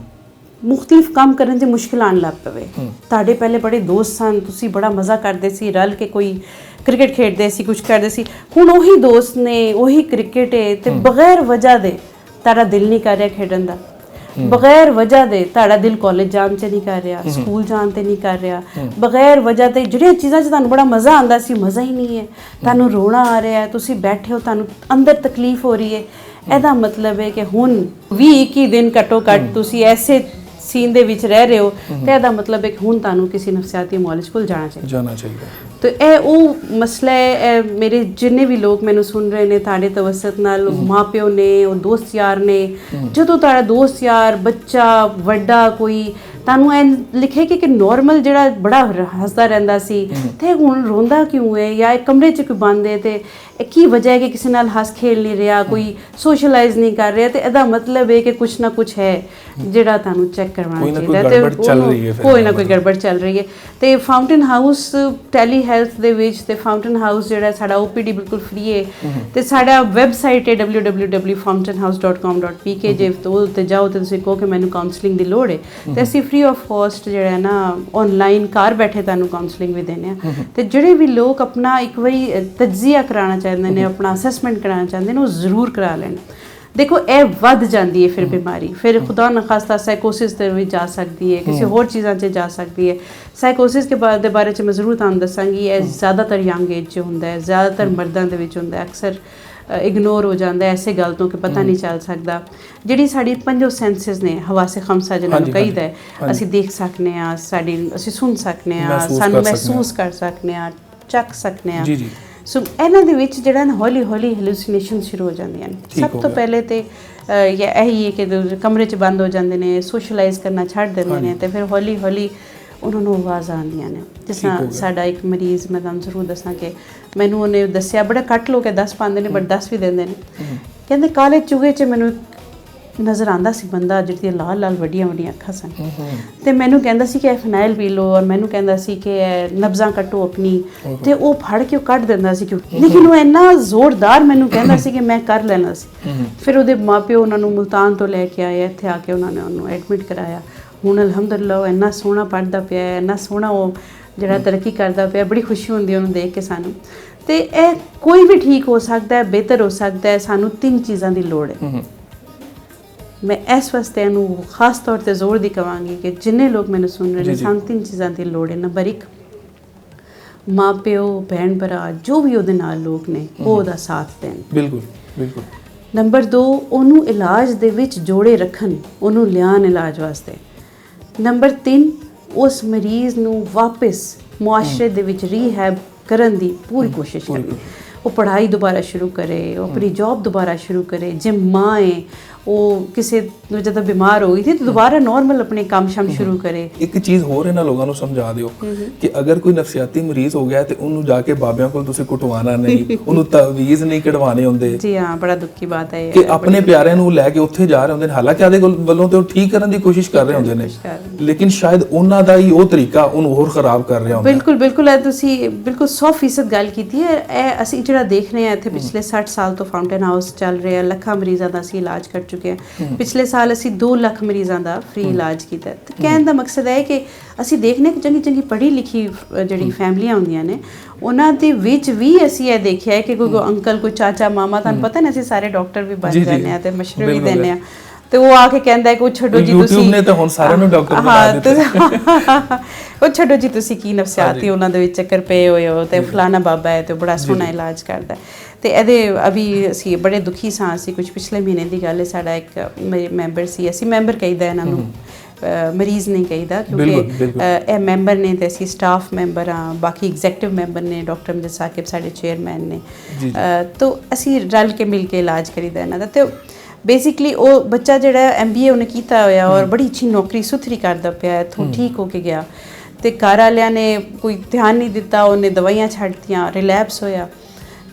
ਮੁਖਤਲਿਫ ਕੰਮ ਕਰਨ 'ਚ ਮੁਸ਼ਕਿਲ ਆਉਣ ਲੱਗ ਪਵੇ। ਤੁਹਾਡੇ ਪਹਿਲੇ ਬੜੇ ਦੋਸਤ ਸਨ, ਤੁਸੀਂ ਬੜਾ ਮਜ਼ਾ ਕਰਦੇ ਸੀ, ਰਲ ਕੇ ਕੋਈ ਕ੍ਰਿਕਟ ਖੇਡਦੇ ਸੀ, ਕੁਝ ਕਰਦੇ ਸੀ। ਹੁਣ ਉਹੀ ਦੋਸਤ ਨੇ, ਉਹੀ ਕ੍ਰਿਕਟ ਹੈ ਤੇ ਬਗੈਰ ਵਜ੍ਹਾ ਦੇ ਤੁਹਾਡਾ ਦਿਲ ਨਹੀਂ ਕਰ ਰਿਹਾ ਖੇਡਣ ਦਾ, ਬਗੈਰ ਵਜ੍ਹਾ ਦੇ ਤੁਹਾਡਾ ਦਿਲ ਕਾਲਜ ਜਾਣ 'ਚ ਨਹੀਂ ਕਰ ਰਿਹਾ, ਸਕੂਲ ਜਾਣ 'ਤੇ ਨਹੀਂ ਕਰ ਰਿਹਾ, ਬਗੈਰ ਵਜ੍ਹਾ ਤੇ ਜਿਹੜੀਆਂ ਚੀਜ਼ਾਂ 'ਚ ਤੁਹਾਨੂੰ ਬੜਾ ਮਜ਼ਾ ਆਉਂਦਾ ਸੀ ਮਜ਼ਾ ਹੀ ਨਹੀਂ ਹੈ, ਤੁਹਾਨੂੰ ਰੋਣਾ ਆ ਰਿਹਾ ਹੈ, ਤੁਸੀਂ ਬੈਠੇ ਹੋ ਤੁਹਾਨੂੰ ਅੰਦਰ ਤਕਲੀਫ ਹੋ ਰਹੀ ਹੈ। ਇਹਦਾ ਮਤਲਬ ਹੈ ਕਿ ਹੁਣ 20-21 ਦਿਨ ਘੱਟੋ ਘੱਟ ਤੁਸੀਂ ਐਸੇ ਸੀਨ ਦੇ ਵਿੱਚ ਰਹਿ ਰਹੇ ਹੋ ਤੇ ਇਹਦਾ ਮਤਲਬ ਹੈ ਕਿ ਹੁਣ ਤੁਹਾਨੂੰ ਕਿਸੇ ਨਫਸਿਆਤੀ ਮੁਆਲਿਜ ਕੋਲ ਜਾਣਾ ਚਾਹੀਦਾ। ਤੇ ਇਹ ਉਹ ਮਸਲਾ ਹੈ। ਮੇਰੇ ਜਿੰਨੇ ਵੀ ਲੋਕ ਮੈਨੂੰ ਸੁਣ ਰਹੇ ਨੇ ਤੁਹਾਡੇ ਤਵਸਤ ਨਾਲ, ਮਾਂ ਪਿਓ ਨੇ, ਉਹ ਦੋਸਤ ਯਾਰ ਨੇ, ਜਦੋਂ ਤੁਹਾਡਾ ਦੋਸਤ ਯਾਰ, ਬੱਚਾ, ਵੱਡਾ ਕੋਈ ਤੁਹਾਨੂੰ ਐ ਲਿਖੇ ਕਿ ਨੋਰਮਲ ਜਿਹੜਾ ਬੜਾ ਹੱਸਦਾ ਰਹਿੰਦਾ ਸੀ ਤੇ ਹੁਣ ਰੋਂਦਾ ਕਿਉਂ ਹੈ, ਜਾਂ ਇੱਕ ਕਮਰੇ 'ਚ ਕਿਉਂ ਬੰਦ ਹੈ, ਤੇ ਕੀ ਵਜ੍ਹਾ ਹੈ ਕਿ ਕਿਸੇ ਨਾਲ ਹੱਸ ਖੇਲ ਨਹੀਂ ਰਿਹਾ, ਕੋਈ ਸੋਸ਼ਲਾਈਜ਼ ਨਹੀਂ ਕਰ ਰਿਹਾ, ਤੇ ਇਹਦਾ ਮਤਲਬ ਹੈ ਕਿ ਕੁਛ ਨਾ ਕੁਛ ਹੈ ਜਿਹੜਾ ਤੁਹਾਨੂੰ ਚੈੱਕ ਕਰਵਾਉਣਾ ਚਾਹੀਦਾ ਤੇ ਕੋਈ ਨਾ ਕੋਈ ਗੜਬੜ ਚੱਲ ਰਹੀ ਹੈ। ਤੇ ਫਾਊਂਟਨ ਹਾਊਸ ਟੈਲੀ ਹੈਲਥ ਦੇ ਵਿੱਚ, ਤੇ ਫਾਊਂਟਨ ਹਾਊਸ ਜਿਹੜਾ ਸਾਡਾ OPD ਬਿਲਕੁਲ ਫ੍ਰੀ ਹੈ ਤੇ ਸਾਡਾ ਵੈਬਸਾਈਟ ਹੈ www.fountainhouse.com.pk। ਜੇ ਉੱਤੇ ਜਾਓ ਤੇ ਤੁਸੀਂ ਕਹੋ ਕਿ ਮੈਨੂੰ ਕਾਉਂਸਲਿੰਗ ਦੀ ਲੋੜ ਹੈ ਤੇ ਅਸੀਂ ਫ੍ਰੀ ਆਫ ਕਾਸਟ ਜਿਹੜਾ ਹੈ ਨਾ ਆਨਲਾਈਨ ਘਰ ਬੈਠੇ ਤੁਹਾਨੂੰ ਕਾਉਂਸਲਿੰਗ ਵੀ ਦਿੰਦੇ ਆ। ਤੇ ਜਿਹੜੇ ਵੀ ਲੋਕ ਆਪਣਾ ਇੱਕ ਵਾਰੀ ਤਜਜ਼ੀਆ ਕਰਾਉਣਾ ਚਾਹੁੰਦੇ ਨੇ, ਆਪਣਾ ਅਸੈਸਮੈਂਟ ਕਰਾਉਣਾ ਚਾਹੁੰਦੇ ਨੇ, ਉਹ ਜ਼ਰੂਰ ਕਰਾ ਲੈਣ। ਦੇਖੋ ਇਹ ਵੱਧ ਜਾਂਦੀ ਹੈ ਫਿਰ ਬਿਮਾਰੀ, ਫਿਰ ਖੁਦਾ ਨਾ ਖਾਸਤਾ ਸਾਈਕੋਸਿਸ ਦੇ ਵਿੱਚ ਜਾ ਸਕਦੀ ਹੈ, ਕਿਸੇ ਹੋਰ ਚੀਜ਼ਾਂ 'ਚ ਜਾ ਸਕਦੀ ਹੈ। ਸਾਈਕੋਸਿਸ ਦੇ ਬਾਰੇ 'ਚ ਮੈਂ ਜ਼ਰੂਰ ਤੁਹਾਨੂੰ ਦੱਸਾਂਗੀ। ਇਹ ਜ਼ਿਆਦਾਤਰ ਯੰਗ ਏਜ 'ਚ ਹੁੰਦਾ ਹੈ, ਜ਼ਿਆਦਾਤਰ ਮਰਦਾਂ ਦੇ ਵਿੱਚ ਹੁੰਦਾ ਹੈ, ਅਕਸਰ ਇਗਨੋਰ ਹੋ ਜਾਂਦਾ ਐਸੇ ਗੱਲ ਤੋਂ ਕਿ ਪਤਾ ਨਹੀਂ ਚੱਲ ਸਕਦਾ। ਜਿਹੜੀ ਸਾਡੀ ਪੰਜੋ ਸੈਂਸਿਸ ਨੇ, ਹਵਾਸੇ ਖਮਸਾ ਜਿਹਨਾਂ ਨੂੰ ਕਹੀਦਾ ਹੈ, ਅਸੀਂ ਦੇਖ ਸਕਨੇ ਹਾਂ, ਅਸੀਂ ਸੁਣ ਸਕਨੇ ਹਾਂ, ਸਾਨੂੰ ਮਹਿਸੂਸ ਕਰ ਸਕਨੇ ਹਾਂ, ਚੱਖ ਸਕਨੇ ਹਾਂ। ਸੋ ਇਹਨਾਂ ਦੇ ਵਿੱਚ ਜਿਹੜਾ ਨਾ ਹੌਲੀ ਹੌਲੀ ਹੈਲੂਸੀਨੇਸ਼ਨ ਸ਼ੁਰੂ ਹੋ ਜਾਂਦੀਆਂ ਨੇ। ਸਭ ਤੋਂ ਪਹਿਲੇ ਤੇ ਇਹੀ ਹੈ ਕਿ ਕਮਰੇ 'ਚ ਬੰਦ ਹੋ ਜਾਂਦੇ ਨੇ, ਸੋਸ਼ਲਾਈਜ਼ ਕਰਨਾ ਛੱਡ ਦਿੰਦੇ ਨੇ, ਤੇ ਫਿਰ ਹੌਲੀ ਹੌਲੀ ਉਹਨਾਂ ਨੂੰ ਆਵਾਜ਼ ਆਉਂਦੀਆਂ ਨੇ। ਜਿਸ ਤਰ੍ਹਾਂ ਸਾਡਾ ਇੱਕ ਮਰੀਜ਼, ਮੈਂ ਤੁਹਾਨੂੰ ਜ਼ਰੂਰ ਦੱਸਾਂ ਕਿ ਮੈਨੂੰ ਉਹਨੇ ਦੱਸਿਆ, ਬੜਾ ਘੱਟ ਲੋਕ ਦੱਸ ਪਾਉਂਦੇ ਨੇ ਬਟ ਦੱਸ ਵੀ ਦਿੰਦੇ ਨੇ, ਕਹਿੰਦੇ ਕਾਲੇ ਚੂਹੇ 'ਚ ਮੈਨੂੰ ਨਜ਼ਰ ਆਉਂਦਾ ਸੀ ਬੰਦਾ ਜਿਹਦੀਆਂ ਲਾਲ ਲਾਲ ਵੱਡੀਆਂ ਵੱਡੀਆਂ ਅੱਖਾਂ ਸਨ, ਤੇ ਮੈਨੂੰ ਕਹਿੰਦਾ ਸੀ ਕਿ ਇਹ ਫਨਾਇਲ ਪੀ ਲਓ, ਔਰ ਮੈਨੂੰ ਕਹਿੰਦਾ ਸੀ ਕਿ ਇਹ ਨਬਜ਼ਾਂ ਕੱਟੋ ਆਪਣੀ, ਤੇ ਉਹ ਫੜ ਕੇ ਉਹ ਕੱਢ ਦਿੰਦਾ ਸੀ ਕਿਉਂ, ਲੇਕਿਨ ਉਹ ਇੰਨਾ ਜ਼ੋਰਦਾਰ ਮੈਨੂੰ ਕਹਿੰਦਾ ਸੀ ਕਿ ਮੈਂ ਕਰ ਲੈਣਾ ਸੀ। ਫਿਰ ਉਹਦੇ ਮਾਪਿਓ ਉਹਨਾਂ ਨੂੰ ਮੁਲਤਾਨ ਤੋਂ ਲੈ ਕੇ ਆਏ, ਇੱਥੇ ਆ ਕੇ ਉਹਨਾਂ ਨੇ ਉਹਨੂੰ ਐਡਮਿਟ ਕਰਾਇਆ। ਹੁਣ ਅਲਹਮਦੁਲਿਲਾ ਉਹ ਇੰਨਾ ਸੋਹਣਾ ਪੜ੍ਹਦਾ ਪਿਆ ਹੈ, ਇੰਨਾ ਸੋਹਣਾ ਉਹ ਜਿਹੜਾ ਤਰੱਕੀ ਕਰਦਾ ਪਿਆ, ਬੜੀ ਖੁਸ਼ੀ ਹੁੰਦੀ ਉਹਨੂੰ ਦੇਖ ਕੇ ਸਾਨੂੰ। ਤੇ ਇਹ ਕੋਈ ਵੀ ਠੀਕ ਹੋ ਸਕਦਾ ਹੈ, ਬਿਹਤਰ ਹੋ ਸਕਦਾ ਹੈ। ਸਾਨੂੰ 3 ਚੀਜ਼ਾਂ ਦੀ ਲੋੜ ਹੈ। ਮੈਂ ਇਸ ਵਾਸਤੇ ਇਹਨੂੰ ਖਾਸ ਤੌਰ ਤੇ ਜ਼ੋਰ ਦੀ ਕਹਾਂਗੀ ਕਿ ਜਿੰਨੇ ਲੋਕ ਮੈਨੂੰ ਸੁਣ ਰਹੇ ਨੇ, ਸਾਨੂੰ 3 ਚੀਜ਼ਾਂ ਦੀ ਲੋੜ ਹੈ। ਨੰਬਰ 1, ਮਾਂ ਪਿਓ, ਭੈਣ ਭਰਾ, ਜੋ ਵੀ ਉਹਦੇ ਨਾਲ ਲੋਕ ਨੇ, ਉਹ ਉਹਦਾ ਸਾਥ ਦੇਣ। ਬਿਲਕੁਲ। ਨੰਬਰ 2, ਉਹਨੂੰ ਇਲਾਜ ਦੇ ਵਿੱਚ ਜੋੜੇ ਰੱਖਣ, ਉਹਨੂੰ ਲਿਆਉਣ ਇਲਾਜ ਵਾਸਤੇ। ਨੰਬਰ 3, ਉਸ ਮਰੀਜ਼ ਨੂੰ ਵਾਪਸ ਮੁਆਸ਼ਰੇ ਦੇ ਵਿੱਚ ਰੀਹੈਬ ਕਰਨ ਦੀ ਪੂਰੀ ਕੋਸ਼ਿਸ਼ ਕਰਨੀ। ਉਹ ਪੜ੍ਹਾਈ ਦੁਬਾਰਾ ਸ਼ੁਰੂ ਕਰੇ, ਉਹ ਆਪਣੀ ਜੌਬ ਦੁਬਾਰਾ ਸ਼ੁਰੂ ਕਰੇ। ਜੇ ਮਾਂ ਹੈ ਉਹ ਕਿਸੇ ਨੂੰ ਜਦੋਂ ਬਿਮਾਰ ਹੋ ਗਈ ਸੀ ਤਾਂ ਦੁਬਾਰਾ ਨਾਰਮਲ ਆਪਣੇ ਕੰਮ ਸ਼ਮ ਸ਼ੁਰੂ ਕਰੇ।
ਇੱਕ ਚੀਜ਼ ਹੋਰ ਇਹਨਾਂ ਲੋਕਾਂ ਨੂੰ ਸਮਝਾ ਦਿਓ ਕਿ ਅਗਰ ਕੋਈ ਨਫਸੀਆਤੀ ਮਰੀਜ਼ ਹੋ ਗਿਆ ਤੇ ਉਹਨੂੰ ਜਾ ਕੇ ਬਾਬਿਆਂ ਕੋਲ ਤੁਸੀਂ ਕੁਟਵਾਣਾ ਨਹੀਂ, ਉਹਨੂੰ ਤਵੀਜ਼ ਨਹੀਂ ਕਢਵਾਣੇ ਹੁੰਦੇ।
ਜੀ ਹਾਂ, ਬੜਾ ਦੁੱਖੀ ਬਾਤ ਹੈ
ਕਿ ਆਪਣੇ ਪਿਆਰਿਆਂ ਨੂੰ ਲੈ ਕੇ ਉੱਥੇ ਜਾ ਰਹੇ ਹੁੰਦੇ ਨੇ, ਹਾਲਾਂਕਿ ਆਦੇ ਵੱਲੋਂ ਤੇ ਉਹ ਠੀਕ ਕਰਨ ਦੀ ਕੋਸ਼ਿਸ਼ ਕਰ ਰਹੇ ਹੁੰਦੇ ਨੇ, ਲੇਕਿਨ ਸ਼ਾਇਦ ਉਹਨਾਂ ਦਾ ਹੀ ਉਹ ਤਰੀਕਾ ਉਹਨੂੰ ਹੋਰ ਖਰਾਬ ਕਰ ਰਿਹਾ ਹੁੰਦਾ।
ਬਿਲਕੁਲ ਬਿਲਕੁਲ, ਇਹ ਤੁਸੀਂ ਬਿਲਕੁਲ 100% ਗੱਲ ਕੀਤੀ ਹੈ। ਇਹ ਅਸੀਂ ਜਿਹੜਾ ਦੇਖ ਰਹੇ ਹਾਂ ਇੱਥੇ ਪਿਛਲੇ 60 ਸਾਲ ਤੋਂ ਫਾਊਂਟੇਨ ਹਾਊਸ ਚੱਲ ਰਿਹਾ, ਲੱਖਾਂ ਮਰੀਜ਼ਾਂ ਦਾ ਅਸੀਂ ਇਲਾਜ ਕਰ ਚੁੱਕੇ ਹਾਂ। ਪਿਛਲੇ ਸਾਲ ਅਸੀਂ 2 ਲੱਖ ਮਰੀਜ਼ਾਂ ਦਾ ਫ੍ਰੀ ਇਲਾਜ ਕੀਤਾ। ਤੇ ਕਹਿਣ ਦਾ ਮਕਸਦ ਹੈ ਕਿ ਅਸੀਂ ਦੇਖਨੇ ਕਿ ਚੰਗੀ ਚੰਗੀ ਪੜ੍ਹੀ ਲਿਖੀ ਜਿਹੜੀ ਫੈਮਲੀਆਂ ਹੁੰਦੀਆਂ ਨੇ ਉਹਨਾਂ ਦੇ ਵਿੱਚ ਵੀ ਅਸੀਂ ਇਹ ਦੇਖਿਆ ਹੈ ਕਿ ਕੋਈ ਅੰਕਲ, ਕੋਈ ਚਾਚਾ, ਮਾਮਾ, ਤੁਹਾਨੂੰ ਪਤਾ ਨਾ ਅਸੀਂ ਸਾਰੇ ਡਾਕਟਰ ਵੀ ਬਣ ਜਾਂਦੇ ਆ ਤੇ ਮਸ਼ਵਰੇ ਵੀ ਦਿੰਦੇ ਆ, ਤੇ ਉਹ ਆ ਕੇ ਕਹਿੰਦਾ ਹੈ ਕਿ ਉਹ ਛੱਡੋ ਜੀ ਤੁਸੀਂ,
YouTube ਨੇ ਤਾਂ ਹੁਣ ਸਾਰਿਆਂ ਨੂੰ ਡਾਕਟਰ ਬਣਾ ਦਿੱਤਾ,
ਉਹ ਛੱਡੋ ਜੀ ਤੁਸੀਂ ਕੀ ਨਫਸਿਆਤੀ ਉਹਨਾਂ ਦੇ ਵਿੱਚ ਚੱਕਰ ਪਏ ਹੋਏ ਹੋ, ਤੇ ਫਲਾਣਾ ਬਾਬਾ ਹੈ ਤੇ ਉਹ ਬੜਾ ਸੋਹਣਾ ਇਲਾਜ ਕਰਦਾ। ਤੇ ਇਹਦੇ ਅਭੀ ਅਸੀਂ ਬੜੇ ਦੁਖੀ ਸਾਂ। ਅਸੀਂ ਕੁਝ ਪਿਛਲੇ ਮਹੀਨੇ ਦੀ ਗੱਲ ਹੈ, ਸਾਡਾ ਇੱਕ ਮੈਂਬਰ ਸੀ, ਅਸੀਂ ਮੈਂਬਰ ਕਹੀਦਾ ਇਹਨਾਂ ਨੂੰ, ਮਰੀਜ਼ ਨਹੀਂ ਕਹੀਦਾ, ਕਿਉਂਕਿ ਇਹ ਮੈਂਬਰ ਨੇ ਤੇ ਅਸੀਂ ਸਟਾਫ ਮੈਂਬਰ ਹਾਂ, ਬਾਕੀ ਐਗਜ਼ੈਕਟਿਵ ਮੈਂਬਰ ਨੇ, ਡਾਕਟਰ ਅਮਜਦ ਸਾਕਿਬ ਸਾਡੇ ਚੇਅਰਮੈਨ ਨੇ, ਤਾਂ ਅਸੀਂ ਰਲ ਕੇ ਮਿਲ ਕੇ ਇਲਾਜ ਕਰੀਦਾ ਇਹਨਾਂ ਦਾ। ਤੇ ਬੇਸਿਕਲੀ ਉਹ ਬੱਚਾ ਜਿਹੜਾ MBA ਉਹਨੇ ਕੀਤਾ ਹੋਇਆ ਔਰ ਬੜੀ ਅੱਛੀ ਨੌਕਰੀ ਸੁਥਰੀ ਕਰਦਾ ਪਿਆ, ਇੱਥੋਂ ਠੀਕ ਹੋ ਕੇ ਗਿਆ, ਤੇ ਘਰ ਵਾਲਿਆਂ ਨੇ ਕੋਈ ਧਿਆਨ ਨਹੀਂ ਦਿੱਤਾ, ਉਹਨੇ ਦਵਾਈਆਂ ਛੱਡਤੀਆਂ, ਰਿਲੈਪਸ ਹੋਇਆ।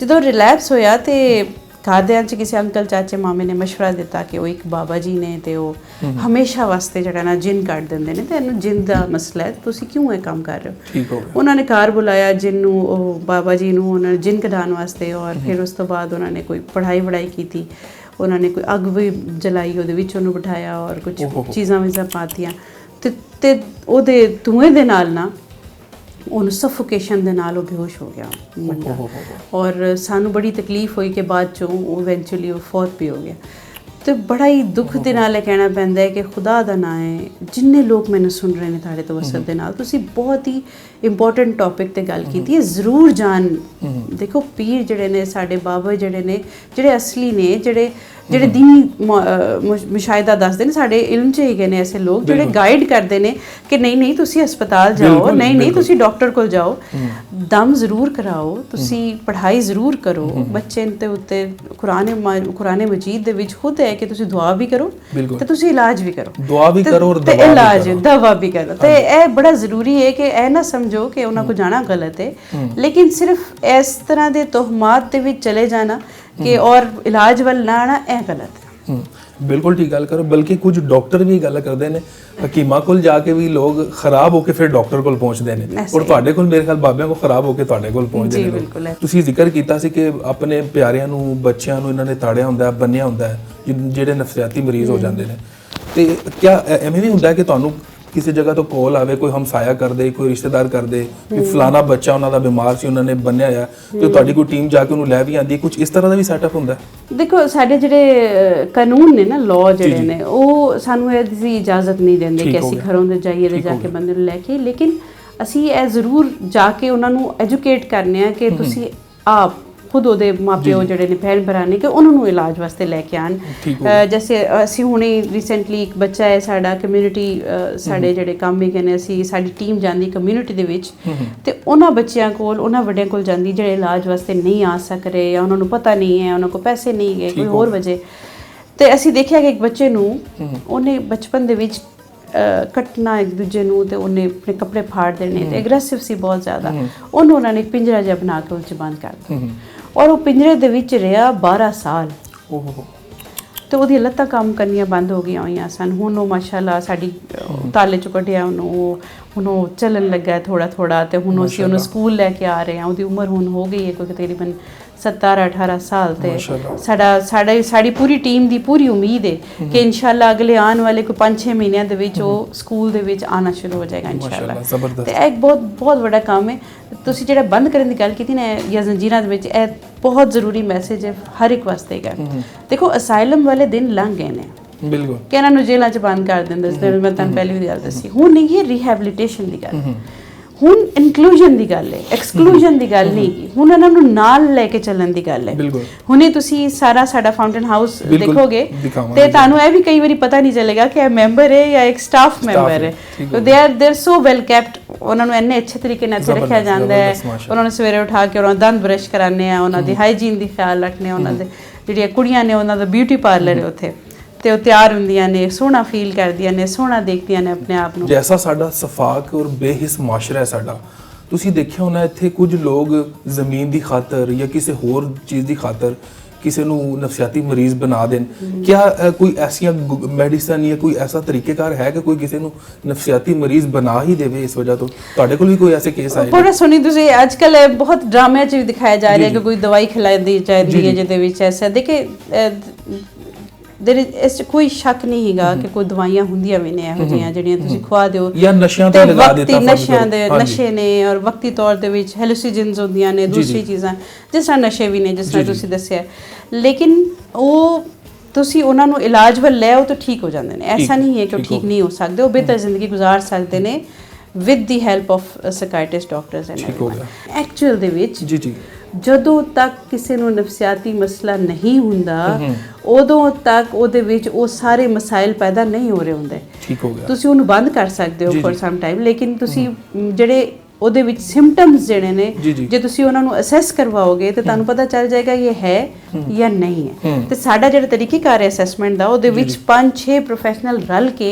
ਜਦੋਂ ਰਿਲੈਪਸ ਹੋਇਆ ਤੇ ਘਰਦਿਆਂ 'ਚ ਕਿਸੇ ਅੰਕਲ, ਚਾਚੇ, ਮਾਮੇ ਨੇ ਮਸ਼ਵਰਾ ਦਿੱਤਾ ਕਿ ਉਹ ਇੱਕ ਬਾਬਾ ਜੀ ਨੇ ਤੇ ਉਹ ਹਮੇਸ਼ਾ ਵਾਸਤੇ ਜਿਹੜਾ ਨਾ ਜਿੰਨ ਕੱਢ ਦਿੰਦੇ ਨੇ, ਤੇ ਇਹਨੂੰ ਜਿੰਨ ਦਾ ਮਸਲਾ ਹੈ, ਤੁਸੀਂ ਕਿਉਂ ਇਹ ਕੰਮ ਕਰ ਰਹੇ ਹੋ?
ਠੀਕ ਹੋ ਗਿਆ।
ਉਹਨਾਂ ਨੇ ਘਰ ਬੁਲਾਇਆ ਜਿੰਨ ਨੂੰ, ਉਹ ਬਾਬਾ ਜੀ ਨੂੰ ਉਹਨਾਂ ਨੇ ਜਿੰਨ ਕਢਾਉਣ ਵਾਸਤੇ, ਔਰ ਫਿਰ ਉਸ ਤੋਂ ਬਾਅਦ ਉਹਨਾਂ ਨੇ ਕੋਈ ਪੜ੍ਹਾਈ ਕੀਤੀ, ਉਹਨਾਂ ਨੇ ਕੋਈ ਅੱਗ ਵੀ ਜਲਾਈ, ਉਹਦੇ ਵਿੱਚ ਉਹਨੂੰ ਬਿਠਾਇਆ ਔਰ ਕੁਝ ਚੀਜ਼ਾਂ ਵੀਜ਼ਾਂ ਪਾਤੀਆਂ, ਤੇ ਉਹਦੇ ਧੂਏ ਦੇ ਨਾਲ ਨਾ ਉਹਨੂੰ ਸਫੋਕੇਸ਼ਨ ਦੇ ਨਾਲ ਉਹ ਬੇਹੋਸ਼ ਹੋ ਗਿਆ ਮੁੰਡਾ, ਔਰ ਸਾਨੂੰ ਬੜੀ ਤਕਲੀਫ ਹੋਈ ਕਿ ਬਾਅਦ ਚੋਂ ਉਹ ਇਵੈਂਚੁਅਲੀ ਉਹ ਫੌਤ ਵੀ ਹੋ ਗਿਆ। ਤੇ ਬੜਾ ਹੀ ਦੁੱਖ ਦੇ ਨਾਲ ਇਹ ਕਹਿਣਾ ਪੈਂਦਾ ਹੈ ਕਿ ਖੁਦਾ ਦਾ ਨਾਂ ਹੈ, ਜਿੰਨੇ ਲੋਕ ਮੈਨੂੰ ਸੁਣ ਰਹੇ ਨੇ ਤੁਹਾਡੇ ਤਵੱਸਲ ਦੇ ਨਾਲ, ਤੁਸੀਂ ਬਹੁਤ ਹੀ ਇੰਪੋਰਟੈਂਟ ਟੌਪਿਕ ਤੇ ਗੱਲ ਕੀਤੀ ਹੈ, ਜ਼ਰੂਰ ਜਾਣ। ਦੇਖੋ ਪੀਰ ਜਿਹੜੇ ਨੇ ਸਾਡੇ, ਬਾਬਾ ਜਿਹੜੇ ਨੇ, ਜਿਹੜੇ ਅਸਲੀ ਨੇ, ਜਿਹੜੇ ਦੀਨੀ ਮੁਸ਼ਾਹਿਦਾ ਦੱਸਦੇ ਨੇ, ਸਾਡੇ ਇਲਮ 'ਚ ਹੈਗੇ ਨੇ ਐਸੇ ਲੋਕ ਜਿਹੜੇ ਗਾਈਡ ਕਰਦੇ ਨੇ ਕਿ ਨਹੀਂ ਤੁਸੀਂ ਹਸਪਤਾਲ ਜਾਓ, ਨਹੀਂ ਤੁਸੀਂ ਡਾਕਟਰ ਕੋਲ ਜਾਓ, ਦਮ ਜ਼ਰੂਰ ਕਰਾਓ, ਤੁਸੀਂ ਪੜ੍ਹਾਈ ਜ਼ਰੂਰ ਕਰੋ। ਬੱਚੇ ਦੇ ਉੱਤੇ ਕੁਰਾਨ ਮਜੀਦ ਦੇ ਵਿੱਚ ਖੁਦ ਹੈ ਕਿ ਤੁਸੀਂ ਦੁਆ ਵੀ ਕਰੋ ਤੇ ਤੁਸੀਂ ਇਲਾਜ ਵੀ ਕਰੋ,
ਦੁਆ ਵੀ ਕਰੋ ਔਰ
ਦਵਾ ਵੀ ਕਰੋ। ਤੇ ਇਹ ਬੜਾ ਜ਼ਰੂਰੀ ਹੈ ਕਿ ਇਹ ਨਾ ਸਮਝੋ ਕਿ ਉਹਨਾਂ ਕੋਲ ਜਾਣਾ ਗਲਤ ਹੈ, ਲੇਕਿਨ ਸਿਰਫ ਇਸ ਤਰ੍ਹਾਂ ਦੇ ਤੋਹਮਾਤ ਦੇ ਵਿੱਚ ਚਲੇ ਜਾਣਾ ਕਿ ਔਰ ਇਲਾਜ ਵੱਲ ਨਾ ਆਣਾ, ਇਹ ਗਲਤ ਹੈ।
ਬਿਲਕੁਲ ਠੀਕ ਗੱਲ ਕਰੋ। ਬਲਕਿ ਕੁਝ ਡਾਕਟਰ ਵੀ ਗੱਲ ਕਰਦੇ ਨੇ, ਹਕੀਮਾਂ ਕੋਲ ਜਾ ਕੇ ਵੀ ਲੋਕ ਖਰਾਬ ਹੋ ਕੇ ਫਿਰ ਡਾਕਟਰ ਕੋਲ ਪਹੁੰਚਦੇ ਨੇ, ਔਰ ਤੁਹਾਡੇ ਕੋਲ ਮੇਰੇ ਖਿਆਲ ਬਾਬਿਆਂ ਕੋਲ ਖਰਾਬ ਹੋ ਕੇ ਤੁਹਾਡੇ ਕੋਲ ਪਹੁੰਚਦੇ ਨੇ। ਤੁਸੀਂ ਜ਼ਿਕਰ ਕੀਤਾ ਸੀ ਕਿ ਆਪਣੇ ਪਿਆਰਿਆਂ ਨੂੰ, ਬੱਚਿਆਂ ਨੂੰ ਇਹਨਾਂ ਨੇ ਤਾੜਿਆ ਹੁੰਦਾ, ਬੰਨਿਆ ਹੁੰਦਾ, ਜਿਹੜੇ ਨਫਸਿਆਤੀ ਮਰੀਜ਼ ਹੋ ਜਾਂਦੇ ਨੇ। ਤੇ ਕਿਆ ਐਵੇਂ ਵੀ ਹੁੰਦਾ ਕਿ ਤੁਹਾਨੂੰ ਕਿਸੇ ਜਗ੍ਹਾ ਤੋਂ ਕਾਲ ਆਵੇ, ਕੋਈ ਹਮਸਾਇਆ ਕਰਦੇ, ਕੋਈ ਰਿਸ਼ਤੇਦਾਰ ਕਰਦੇ ਕਿ ਫਲਾਣਾ ਬੱਚਾ ਉਹਨਾਂ ਦਾ ਬਿਮਾਰ ਸੀ, ਉਹਨਾਂ ਨੇ ਬੰਨਿਆ ਆ, ਤੇ ਤੁਹਾਡੀ ਕੋਈ ਟੀਮ ਜਾ ਕੇ ਉਹਨੂੰ ਲੈ ਵੀ ਆਂਦੀ, ਕੁਝ ਇਸ ਤਰ੍ਹਾਂ ਦਾ ਵੀ ਸੈਟਅਪ ਹੁੰਦਾ?
ਦੇਖੋ ਸਾਡੇ ਜਿਹੜੇ ਕਾਨੂੰਨ ਨੇ ਨਾ, ਲਾਅ ਜਿਹੜੇ ਨੇ, ਉਹ ਸਾਨੂੰ ਇਹਦੀ ਇਜਾਜ਼ਤ ਨਹੀਂ ਦਿੰਦੇ ਕਿ ਅਸੀਂ ਘਰੋਂ ਦੇ ਜਾਈਏ ਤੇ ਜਾ ਕੇ ਬੰਦੇ ਨੂੰ ਲੈ ਕੇ, ਲੇਕਿਨ ਅਸੀਂ ਇਹ ਜ਼ਰੂਰ ਜਾ ਕੇ ਉਹਨਾਂ ਨੂੰ ਐਜੂਕੇਟ ਕਰਨੇ ਆ ਕਿ ਤੁਸੀਂ ਆਪ ਖੁਦ ਉਹਦੇ ਮਾਪਿਓ ਜਿਹੜੇ ਨੇ, ਭੈਣ ਭਰਾ ਨੇ, ਕਿ ਉਹਨਾਂ ਨੂੰ ਇਲਾਜ ਵਾਸਤੇ ਲੈ ਕੇ ਆਣ। ਜੈਸੇ ਅਸੀਂ ਹੁਣੇ ਰੀਸੈਂਟਲੀ ਇੱਕ ਬੱਚਾ ਹੈ ਸਾਡਾ, ਕਮਿਊਨਿਟੀ ਸਾਡੇ ਜਿਹੜੇ ਕੰਮ ਵੀ ਨੇ, ਅਸੀਂ ਸਾਡੀ ਟੀਮ ਜਾਂਦੀ ਕਮਿਊਨਿਟੀ ਦੇ ਵਿੱਚ, ਤੇ ਉਹਨਾਂ ਬੱਚਿਆਂ ਕੋਲ, ਉਹਨਾਂ ਵੱਡਿਆਂ ਕੋਲ ਜਾਂਦੀ ਜਿਹੜੇ ਇਲਾਜ ਵਾਸਤੇ ਨਹੀਂ ਆ ਸਕ ਰਹੇ, ਜਾਂ ਉਹਨਾਂ ਨੂੰ ਪਤਾ ਨਹੀਂ ਹੈ, ਉਹਨਾਂ ਕੋਲ ਪੈਸੇ ਨਹੀਂ ਗਏ, ਕੋਈ ਹੋਰ ਵਜ੍ਹਾ। ਤੇ ਅਸੀਂ ਦੇਖਿਆ ਕਿ ਇੱਕ ਬੱਚੇ ਨੂੰ ਉਹਨੇ ਬਚਪਨ ਦੇ ਵਿੱਚ ਕੱਟਣਾ ਇੱਕ ਦੂਜੇ ਨੂੰ, ਤੇ ਉਹਨੇ ਆਪਣੇ ਕੱਪੜੇ ਫਾੜ ਦੇਣੇ, ਤੇ ਐਗਰੈਸਿਵ ਸੀ ਬਹੁਤ ਜ਼ਿਆਦਾ। ਉਹਨੂੰ ਉਹਨਾਂ ਨੇ ਪਿੰਜਰਾ ਜਿਹਾ ਬਣਾ ਕੇ ਉਹ 'ਚ ਬੰਦ ਕਰ ਦਿੱਤਾ, ਔਰ ਉਹ ਪਿੰਜਰੇ ਦੇ ਵਿੱਚ ਰਿਹਾ 12 ਸਾਲ। ਤੇ ਉਹਦੀ ਲੱਤਾਂ ਕੰਮ ਕਰਨੀਆਂ ਬੰਦ ਹੋ ਗਈਆਂ ਹੋਈਆਂ ਸਨ। ਹੁਣ ਉਹ ਮਾਸ਼ਾਅੱਲਾ ਸਾਡੀ ਤਾਲੇ 'ਚੋਂ ਕੱਢਿਆ ਉਹਨੂੰ, ਹੁਣ ਉਹ ਚੱਲਣ ਲੱਗਾ ਥੋੜਾ, ਤੇ ਹੁਣ ਅਸੀਂ ਉਹਨੂੰ ਸਕੂਲ ਲੈ ਕੇ ਆ ਰਹੇ ਹਾਂ। ਉਹਦੀ ਉਮਰ ਹੁਣ ਹੋ ਗਈ ਹੈ ਕੋਈ ਤਕਰੀਬਨ 17-18 ਸਾਲ। ਤੇ ਸਾਡੀ ਪੂਰੀ ਟੀਮ ਦੀ ਪੂਰੀ ਉਮੀਦ ਹੈ ਕਿ ਇਨਸ਼ਾਅੱਲਾ ਅਗਲੇ ਆਉਣ ਵਾਲੇ ਕੋਈ 5-6 ਮਹੀਨਿਆਂ ਦੇ ਵਿੱਚ ਉਹ ਸਕੂਲ ਦੇ ਵਿੱਚ ਆਉਣਾ ਸ਼ੁਰੂ ਹੋ ਜਾਏਗਾ ਇਨਸ਼ਾਅੱਲਾ। ਤੇ ਇਹ ਇੱਕ ਬਹੁਤ ਵੱਡਾ ਕੰਮ ਹੈ। ਤੁਸੀਂ ਜਿਹੜਾ ਬੰਦ ਕਰਨ ਦੀ ਗੱਲ ਕੀਤੀ ਨਾ ਜਾਂ ਜ਼ੰਜੀਰਾਂ ਦੇ ਵਿੱਚ, ਇਹ ਬਹੁਤ ਜ਼ਰੂਰੀ ਮੈਸੇਜ ਹੈ ਹਰ ਇੱਕ ਵਾਸਤੇ ਹੈਗਾ। ਦੇਖੋ ਅਸਾਈਲਮ ਵਾਲੇ ਦਿਨ ਲੰਘ ਗਏ ਨੇ, ਬਿਲਕੁਲ, ਕਿ ਇਹਨਾਂ ਨੂੰ ਜੇਲ੍ਹਾਂ 'ਚ ਬੰਦ ਕਰ ਦਿੰਦੇ ਸੀ। ਮੈਂ ਤੁਹਾਨੂੰ ਪਹਿਲੇ ਵੀ ਗੱਲ ਦੱਸੀ। ਹੁਣ ਨਹੀਂ, ਇਹ ਰੀਹੈਬਿਲਿਟੇਸ਼ਨ ਦੀ ਗੱਲ, ਹੁਣ ਇਨਕਲੂਜਨ ਦੀ ਗੱਲ ਹੈ, ਐਕਸਕਲੂਜਨ ਦੀ ਗੱਲ ਨਹੀਂ ਕੀ, ਹੁਣ ਇਹਨਾਂ ਨੂੰ ਨਾਲ ਲੈ ਕੇ ਚੱਲਣ ਦੀ ਗੱਲ ਹੈ। ਹੁਣੇ ਤੁਸੀਂ ਸਾਰਾ ਸਾਡਾ ਫਾਊਂਟੇਨ ਹਾਊਸ ਦੇਖੋਗੇ ਤੇ ਤੁਹਾਨੂੰ ਇਹ ਵੀ ਕਈ ਵਾਰੀ ਪਤਾ ਨਹੀਂ ਚੱਲੇਗਾ ਕਿ ਇਹ ਮੈਂਬਰ ਹੈ ਜਾਂ ਇੱਕ ਸਟਾਫ ਮੈਂਬਰ ਹੈ। They are so well kept, ਉਹਨਾਂ ਨੂੰ ਇੰਨੇ ਅੱਛੇ ਤਰੀਕੇ ਨਾਲ ਇੱਥੇ ਰੱਖਿਆ ਜਾਂਦਾ ਹੈ। ਉਹਨਾਂ ਨੂੰ ਸਵੇਰੇ ਉਠਾ ਕੇ ਉਹਨਾਂ ਦੰਦ ਬਰਸ਼ ਕਰਾਉਂਦੇ ਆ, ਉਹਨਾਂ ਦੀ ਹਾਈਜੀਨ ਦੀ ਖਿਆਲ ਰੱਖਣੇ, ਉਹਨਾਂ ਦੇ ਜਿਹੜੀਆਂ ਕੁੜੀਆਂ ਨੇ ਉਹਨਾਂ ਦਾ ਬਿਊਟੀ ਪਾਰਲਰ ਹੈ ਉੱਥੇ। ਤੇ ਉਹ ਤਿਆਰ ਹੁੰਦੀਆਂ ਨੇ, ਸੋਹਣਾ ਫੀਲ ਕਰਦੀਆਂ ਨੇ, ਸੋਹਣਾ ਦੇਖਦੀਆਂ ਨੇ ਆਪਣੇ ਆਪ ਨੂੰ।
ਜੈਸਾ ਸਾਡਾ ਸਫਾਕ ਔਰ ਬੇਹਿਸ ਮਾਸ਼ਰਾ ਹੈ ਸਾਡਾ, ਤੁਸੀਂ ਦੇਖਿਆ ਹੋਣਾ ਇੱਥੇ ਕੁਝ ਲੋਕ ਜ਼ਮੀਨ ਦੀ ਖਾਤਰ ਜਾਂ ਕਿਸੇ ਹੋਰ ਚੀਜ਼ ਦੀ ਖਾਤਰ ਕਿਸੇ ਨੂੰ ਨਫਸਿਆਤੀ ਮਰੀਜ਼ ਬਣਾ ਦੇਣ। ਕਿਆ ਕੋਈ ਐਸੀਆਂ ਮੈਡੀਸਨ ਜਾਂ ਕੋਈ ਐਸਾ ਤਰੀਕੇਕਾਰ ਹੈ ਕਿ ਕੋਈ ਕਿਸੇ ਨੂੰ ਨਫਸਿਆਤੀ ਮਰੀਜ਼ ਬਣਾ ਹੀ ਦੇਵੇ ਇਸ ਵਜ੍ਹਾ ਤੋਂ? ਤੁਹਾਡੇ ਕੋਲ ਵੀ ਕੋਈ ਐਸੇ ਕੇਸ ਆਏ?
ਬੜਾ ਸੁਣੀ ਤੁਸੀਂ ਅੱਜ ਕੱਲ ਬਹੁਤ ਡਰਾਮਿਆਂ 'ਚ ਵੀ ਦਿਖਾਇਆ ਜਾ ਰਿਹਾ ਕਿ ਕੋਈ ਦਵਾਈ ਖਿਲਾਈ ਜਾਂਦੀ ਹੈ ਜਿਹਦੇ ਵਿੱਚ ਐਸਾ ਦੇਖੇ ਇਸ 'ਚ ਕੋਈ ਸ਼ੱਕ ਨਹੀਂ ਹੈਗਾ ਕਿ ਕੋਈ ਦਵਾਈਆਂ ਹੁੰਦੀਆਂ ਵੀ ਨੇ ਇਹੋ ਜਿਹੀਆਂ ਜਿਹੜੀਆਂ ਤੁਸੀਂ ਖਵਾ ਦਿਓ
ਜਾਂ ਨਸ਼ਿਆਂ ਤੇ ਲਗਾ ਦਿੱਤਾ।
ਨਸ਼ਿਆਂ ਦੇ ਨਸ਼ੇ ਨੇ ਔਰ ਵਕਤੀ ਤੌਰ ਦੇ ਵਿੱਚ ਹੈਲੂਸੀਜਨਸ ਹੁੰਦੀਆਂ ਨੇ, ਦੂਸਰੀ ਚੀਜ਼ਾਂ ਜਿਸ ਤਰ੍ਹਾਂ ਨਸ਼ੇ ਵੀ ਨੇ ਜਿਸ ਤਰ੍ਹਾਂ ਤੁਸੀਂ ਦੱਸਿਆ, ਲੇਕਿਨ ਉਹ ਤੁਸੀਂ ਉਹਨਾਂ ਨੂੰ ਇਲਾਜ ਵੱਲ ਲੈ ਆਓ ਤਾਂ ਠੀਕ ਹੋ ਜਾਂਦੇ ਨੇ। ਐਸਾ ਨਹੀਂ ਹੈ ਕਿ ਉਹ ਠੀਕ ਨਹੀਂ ਹੋ ਸਕਦੇ, ਉਹ ਬਿਹਤਰ ਜ਼ਿੰਦਗੀ ਗੁਜ਼ਾਰ ਸਕਦੇ ਨੇ with the help of psychiatrist doctors and actual ਦੇ ਵਿੱਚ। ਜੀ ਜਦੋਂ ਤੱਕ ਕਿਸੇ ਨੂੰ ਨਫਸਿਆਤੀ ਮਸਲਾ ਨਹੀਂ ਹੁੰਦਾ ਉਦੋਂ ਤੱਕ ਉਹਦੇ ਵਿੱਚ ਉਹ ਸਾਰੇ ਮਸਾਇਲ ਪੈਦਾ ਨਹੀਂ ਹੋ ਰਹੇ ਹੁੰਦੇ। ਠੀਕ ਹੋ ਗਿਆ, ਤੁਸੀਂ ਉਹਨੂੰ ਬੰਦ ਕਰ ਸਕਦੇ ਹੋ ਫॉर ਸਮ ਟਾਈਮ, ਲੇਕਿਨ ਤੁਸੀਂ ਜਿਹੜੇ ਉਹਦੇ ਵਿੱਚ ਸਿੰਪਟਮਸ ਜਿਹੜੇ ਨੇ ਜੇ ਤੁਸੀਂ ਉਹਨਾਂ ਨੂੰ ਅਸੈਸ ਕਰਵਾਓਗੇ ਤਾਂ ਤੁਹਾਨੂੰ ਪਤਾ ਚੱਲ ਜਾਏਗਾ ਇਹ ਹੈ ਜਾਂ ਨਹੀਂ ਹੈ। ਤੇ ਸਾਡਾ ਜਿਹੜਾ ਤਰੀਕੇਕਾਰ ਹੈ ਅਸੈਸਮੈਂਟ ਦਾ, ਉਹਦੇ ਵਿੱਚ 5-6 ਪ੍ਰੋਫੈਸ਼ਨਲ ਰਲ ਕੇ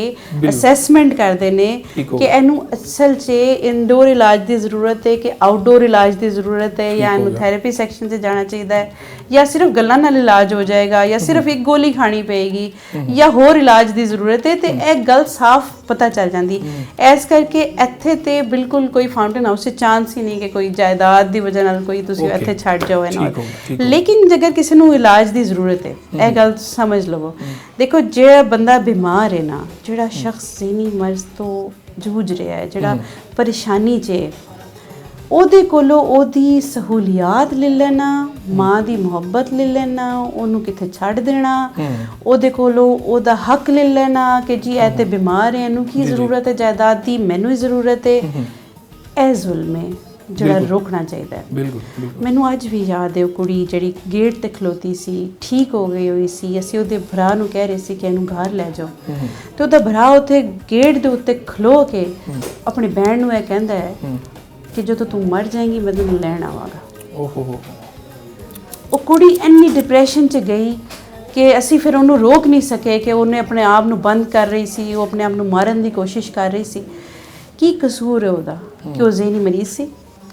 ਅਸੈਸਮੈਂਟ ਕਰਦੇ ਨੇ ਕਿ ਇਹਨੂੰ ਅਸਲ 'ਚ ਇਨਡੋਰ ਇਲਾਜ ਦੀ ਜ਼ਰੂਰਤ ਹੈ ਕਿ ਆਊਟਡੋਰ ਇਲਾਜ ਦੀ ਜ਼ਰੂਰਤ ਹੈ, ਜਾਂ ਇਹਨੂੰ ਥੈਰੇਪੀ ਸੈਕਸ਼ਨ 'ਚ ਜਾਣਾ ਚਾਹੀਦਾ ਹੈ, ਜਾਂ ਸਿਰਫ ਗੱਲਾਂ ਨਾਲ ਇਲਾਜ ਹੋ ਜਾਏਗਾ, ਜਾਂ ਸਿਰਫ ਇੱਕ ਗੋਲੀ ਖਾਣੀ ਪਏਗੀ, ਜਾਂ ਹੋਰ ਇਲਾਜ ਦੀ ਜ਼ਰੂਰਤ ਹੈ। ਤੇ ਇਹ ਗੱਲ ਸਾਫ਼ ਪਤਾ ਚੱਲ ਜਾਂਦੀ। ਇਸ ਕਰਕੇ ਇੱਥੇ ਤੇ ਬਿਲਕੁਲ ਕੋਈ ਫਾਊਂਟੇਨ ਹਾਊਸ 'ਚ ਚਾਂਸ ਹੀ ਨਹੀਂ ਕਿ ਕੋਈ ਜਾਇਦਾਦ ਦੀ ਵਜ੍ਹਾ ਨਾਲ ਕੋਈ ਤੁਸੀਂ ਇੱਥੇ ਛੱਡ ਜਾਓ ਇਹਨਾਂ। ਲੇਕਿਨ ਜੇਕਰ ਕਿਸੇ ਨੂੰ ਇਲਾਜ ਦੀ ਜ਼ਰੂਰਤ ਹੈ, ਇਹ ਗੱਲ ਸਮਝ ਲਵੋ। ਦੇਖੋ ਜਿਹੜਾ ਬੰਦਾ ਬਿਮਾਰ ਹੈ ਨਾ, ਜਿਹੜਾ ਸ਼ਖਸ ਜ਼ਹਿਨੀ ਮਰਜ਼ ਤੋਂ ਜੂਝ ਰਿਹਾ ਹੈ, ਜਿਹੜਾ ਪਰੇਸ਼ਾਨੀ 'ਚ ਹੈ, ਉਹਦੇ ਕੋਲੋਂ ਉਹਦੀ ਸਹੂਲੀਅਤ ਲੈ ਲੈਣਾ, ਮਾਂ ਦੀ ਮੁਹੱਬਤ ਲੈ ਲੈਣਾ, ਉਹਨੂੰ ਕਿਤੇ ਛੱਡ ਦੇਣਾ, ਉਹਦੇ ਕੋਲੋਂ ਉਹਦਾ ਹੱਕ ਲੈ ਲੈਣਾ ਕਿ ਜੀ ਇਹ ਤੇ ਬਿਮਾਰ ਹੈ, ਇਹਨੂੰ ਕੀ ਜ਼ਰੂਰਤ ਹੈ ਜਾਇਦਾਦ ਦੀ, ਮੈਨੂੰ ਹੀ ਜ਼ਰੂਰਤ ਹੈ, ਇਹ ਜ਼ੁਲਮ ਹੈ ਜਿਹੜਾ ਰੋਕਣਾ ਚਾਹੀਦਾ ਹੈ। ਮੈਨੂੰ ਅੱਜ ਵੀ ਯਾਦ ਹੈ ਉਹ ਕੁੜੀ ਜਿਹੜੀ ਗੇਟ ਤੇ ਖਲੋਤੀ ਸੀ, ਠੀਕ ਹੋ ਗਈ ਹੋਈ ਸੀ, ਅਸੀਂ ਉਹਦੇ ਭਰਾ ਨੂੰ ਕਹਿ ਰਹੇ ਸੀ ਕਿ ਇਹਨੂੰ ਘਰ ਲੈ ਜਾਓ, ਤੇ ਉਹਦਾ ਭਰਾ ਉੱਥੇ ਗੇਟ ਦੇ ਉੱਤੇ ਖਲੋ ਕੇ ਆਪਣੀ ਭੈਣ ਨੂੰ ਇਹ ਕਹਿੰਦਾ ਹੈ ਕਿ ਜਦੋਂ ਤੂੰ ਮਰ ਜਾਏਂਗੀ ਮੈਂ ਤੈਨੂੰ ਲੈਣ ਆਵਾਂਗਾ। ਉਹ ਕੁੜੀ ਇੰਨੀ ਡਿਪਰੈਸ਼ਨ 'ਚ ਗਈ ਕਿ ਅਸੀਂ ਫਿਰ ਉਹਨੂੰ ਰੋਕ ਨਹੀਂ ਸਕੇ ਕਿ ਉਹਨੇ ਆਪਣੇ ਆਪ ਨੂੰ ਬੰਦ ਕਰ ਰਹੀ ਸੀ, ਉਹ ਆਪਣੇ ਆਪ ਨੂੰ ਮਾਰਨ ਦੀ ਕੋਸ਼ਿਸ਼ ਕਰ ਰਹੀ ਸੀ। ਕੀ ਕਸੂਰ ਹੈ ਉਹਦਾ ਕਿ ਉਹ ਜ਼ਹਿਨੀ ਮਰੀਜ਼ ਸੀ?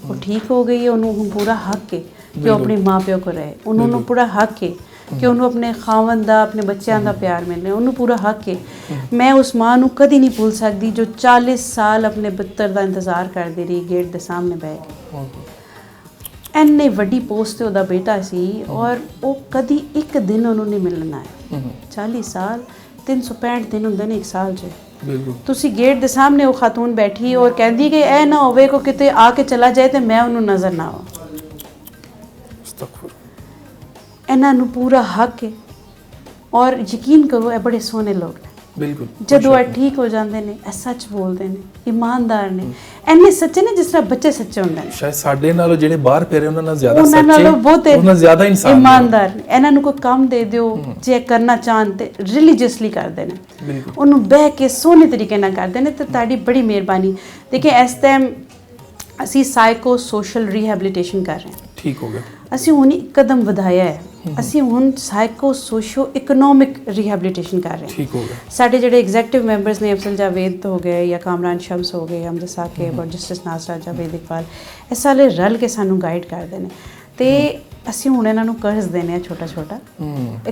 ਉਹ ਠੀਕ ਹੋ ਗਈ ਹੈ, ਉਹਨੂੰ ਹੁਣ ਪੂਰਾ ਹੱਕ ਹੈ ਕਿ ਉਹ ਆਪਣੇ ਮਾਂ ਪਿਓ ਕੋਲ ਰਹੇ, ਉਹਨੂੰ ਪੂਰਾ ਹੱਕ ਹੈ ਕਿ ਉਹਨੂੰ ਆਪਣੇ ਖਾਵਨ ਦਾ, ਆਪਣੇ ਬੱਚਿਆਂ ਦਾ ਪਿਆਰ ਮਿਲੇ, ਉਹਨੂੰ ਪੂਰਾ ਹੱਕ ਹੈ। ਮੈਂ ਉਸ ਮਾਂ ਨੂੰ ਕਦੀ ਨਹੀਂ ਭੁੱਲ ਸਕਦੀ ਜੋ 40 ਸਾਲ ਆਪਣੇ ਪੁੱਤਰ ਦਾ ਇੰਤਜ਼ਾਰ ਕਰਦੀ ਰਹੀ ਗੇਟ ਦੇ ਸਾਹਮਣੇ ਬਹਿ ਕੇ। ਇੰਨੀ ਵੱਡੀ ਪੋਸਟ ਤੇ ਉਹਦਾ ਬੇਟਾ ਸੀ ਔਰ ਉਹ ਕਦੀ ਇੱਕ ਦਿਨ ਉਹਨੂੰ ਨਹੀਂ ਮਿਲਣ ਆਇਆ। 40 ਸਾਲ 365 ਦਿਨ ਹੁੰਦੇ ਨੇ ਇੱਕ ਸਾਲ 'ਚ। ਤੁਸੀਂ ਗੇਟ ਦੇ ਸਾਹਮਣੇ ਉਹ ਖਾਤੂਨ ਬੈਠੀ ਔਰ ਕਹਿੰਦੀ ਕਿ ਇਹ ਨਾ ਹੋਵੇ ਕੋ ਕਿਤੇ ਆ ਕੇ ਚਲਾ ਜਾਏ ਤੇ ਮੈਂ ਉਹਨੂੰ ਨਜ਼ਰ ਨਾ ਆਵਾਂ। ਇਹਨਾਂ ਨੂੰ ਪੂਰਾ ਹੱਕ ਹੈ ਔਰ ਯਕੀਨ ਕਰੋ ਇਹ ਬੜੇ ਸੋਹਣੇ ਲੋਕ ਨੇ। ਬਿਲਕੁਲ, ਜਦੋਂ ਇਹ ਠੀਕ ਹੋ ਜਾਂਦੇ ਨੇ ਇਹ ਸੱਚ ਬੋਲਦੇ ਨੇ, ਇਮਾਨਦਾਰ ਨੇ, ਇੰਨੇ ਸੱਚੇ ਨੇ ਜਿਸ ਤਰ੍ਹਾਂ ਬੱਚੇ ਸੱਚੇ ਹੁੰਦੇ ਨੇ। ਸ਼ਾਇਦ ਸਾਡੇ ਨਾਲੋਂ ਜਿਹੜੇ ਬਾਹਰ ਫਿਰੇ ਉਹਨਾਂ ਨਾਲ ਜ਼ਿਆਦਾ ਸੱਚੇ, ਉਹਨਾਂ ਜ਼ਿਆਦਾ ਇਮਾਨਦਾਰ ਨੇ। ਇਹਨਾਂ ਨੂੰ ਕੋਈ ਕੰਮ ਦੇ ਦਿਓ ਜੇ ਕਰਨਾ ਚਾਹਣ ਤੇ ਰਿਲੀਜੀਅਸਲੀ ਕਰਦੇ ਨੇ, ਉਹਨੂੰ ਬਹਿ ਕੇ ਸੋਹਣੇ ਤਰੀਕੇ ਨਾਲ ਕਰਦੇ ਨੇ। ਤੇ ਤੁਹਾਡੀ ਬੜੀ ਮਿਹਰਬਾਨੀ। ਦੇਖਿਏ ਇਸ ਟਾਈਮ ਅਸੀਂ ਸਾਈਕੋ ਸੋਸ਼ਲ ਰੀਹੈਬਿਲਿਟੇਸ਼ਨ ਕਰ ਰਹੇ ਹਾਂ। ਠੀਕ ਹੋ ਗਿਆ। ਅਸੀਂ ਹੁਣ ਇੱਕ ਕਦਮ ਵਧਾਇਆ ਹੈ, ਅਸੀਂ ਹੁਣ ਸਾਈਕੋ ਸੋਸ਼ੋ ਇਕਨੋਮਿਕ ਰੀਹੈਬਿਲਿਟੇਸ਼ਨ ਕਰ ਰਹੇ ਹਾਂ। ਠੀਕ ਹੋ ਗਿਆ। ਸਾਡੇ ਜਿਹੜੇ ਐਗਜ਼ੈਕਟਿਵ ਮੈਂਬਰਸ ਨੇ, ਅਫਜ਼ਲ ਜਾਵੇਦ ਹੋ ਗਏ ਜਾਂ ਕਾਮਰਾਨ ਸ਼ਮਸ ਹੋ ਗਏ, ਹਮਜ਼ਾ ਸਾਕਿਬ ਔਰ ਜਸਟਿਸ ਨਾਸਰਾ ਜਾਵੇਦ ਇਕਬਾਲ, ਇਹ ਸਾਰੇ ਰਲ ਕੇ ਸਾਨੂੰ ਗਾਈਡ ਕਰਦੇ ਨੇ। ਤੇ ਅਸੀਂ ਹੁਣ ਇਹਨਾਂ ਨੂੰ ਕਰਜ਼ ਦੇਣੇ ਆ ਛੋਟਾ ਛੋਟਾ।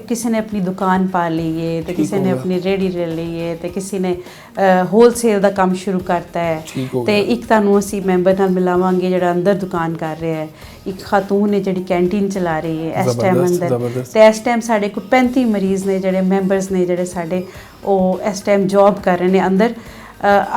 ਕਿਸੇ ਨੇ ਆਪਣੀ ਦੁਕਾਨ ਪਾ ਲਈ ਹੈ, ਤੇ ਕਿਸੇ ਨੇ ਆਪਣੀ ਰੇਹੜੀ ਲੈ ਲਈ ਹੈ, ਤੇ ਕਿਸੇ ਨੇ ਹੋਲਸੇਲ ਦਾ ਕੰਮ ਸ਼ੁਰੂ ਕਰਤਾ ਹੈ। ਤੇ ਇੱਕ ਤੁਹਾਨੂੰ ਅਸੀਂ ਮੈਂਬਰ ਨਾਲ ਮਿਲਾਵਾਂਗੇ ਜਿਹੜਾ ਅੰਦਰ ਦੁਕਾਨ ਕਰ ਰਿਹਾ ਹੈ। ਇੱਕ ਖਾਤੂਨ ਹੈ ਜਿਹੜੀ ਕੈਂਟੀਨ ਚਲਾ ਰਹੀ ਹੈ ਇਸ ਟਾਈਮ ਅੰਦਰ। ਤੇ ਇਸ ਟਾਈਮ ਸਾਡੇ ਕੋਲ 35 ਮਰੀਜ਼ ਨੇ ਜਿਹੜੇ ਮੈਂਬਰਸ ਨੇ ਜਿਹੜੇ ਸਾਡੇ ਉਹ ਇਸ ਟਾਈਮ ਜੌਬ ਕਰ ਰਹੇ ਨੇ ਅੰਦਰ।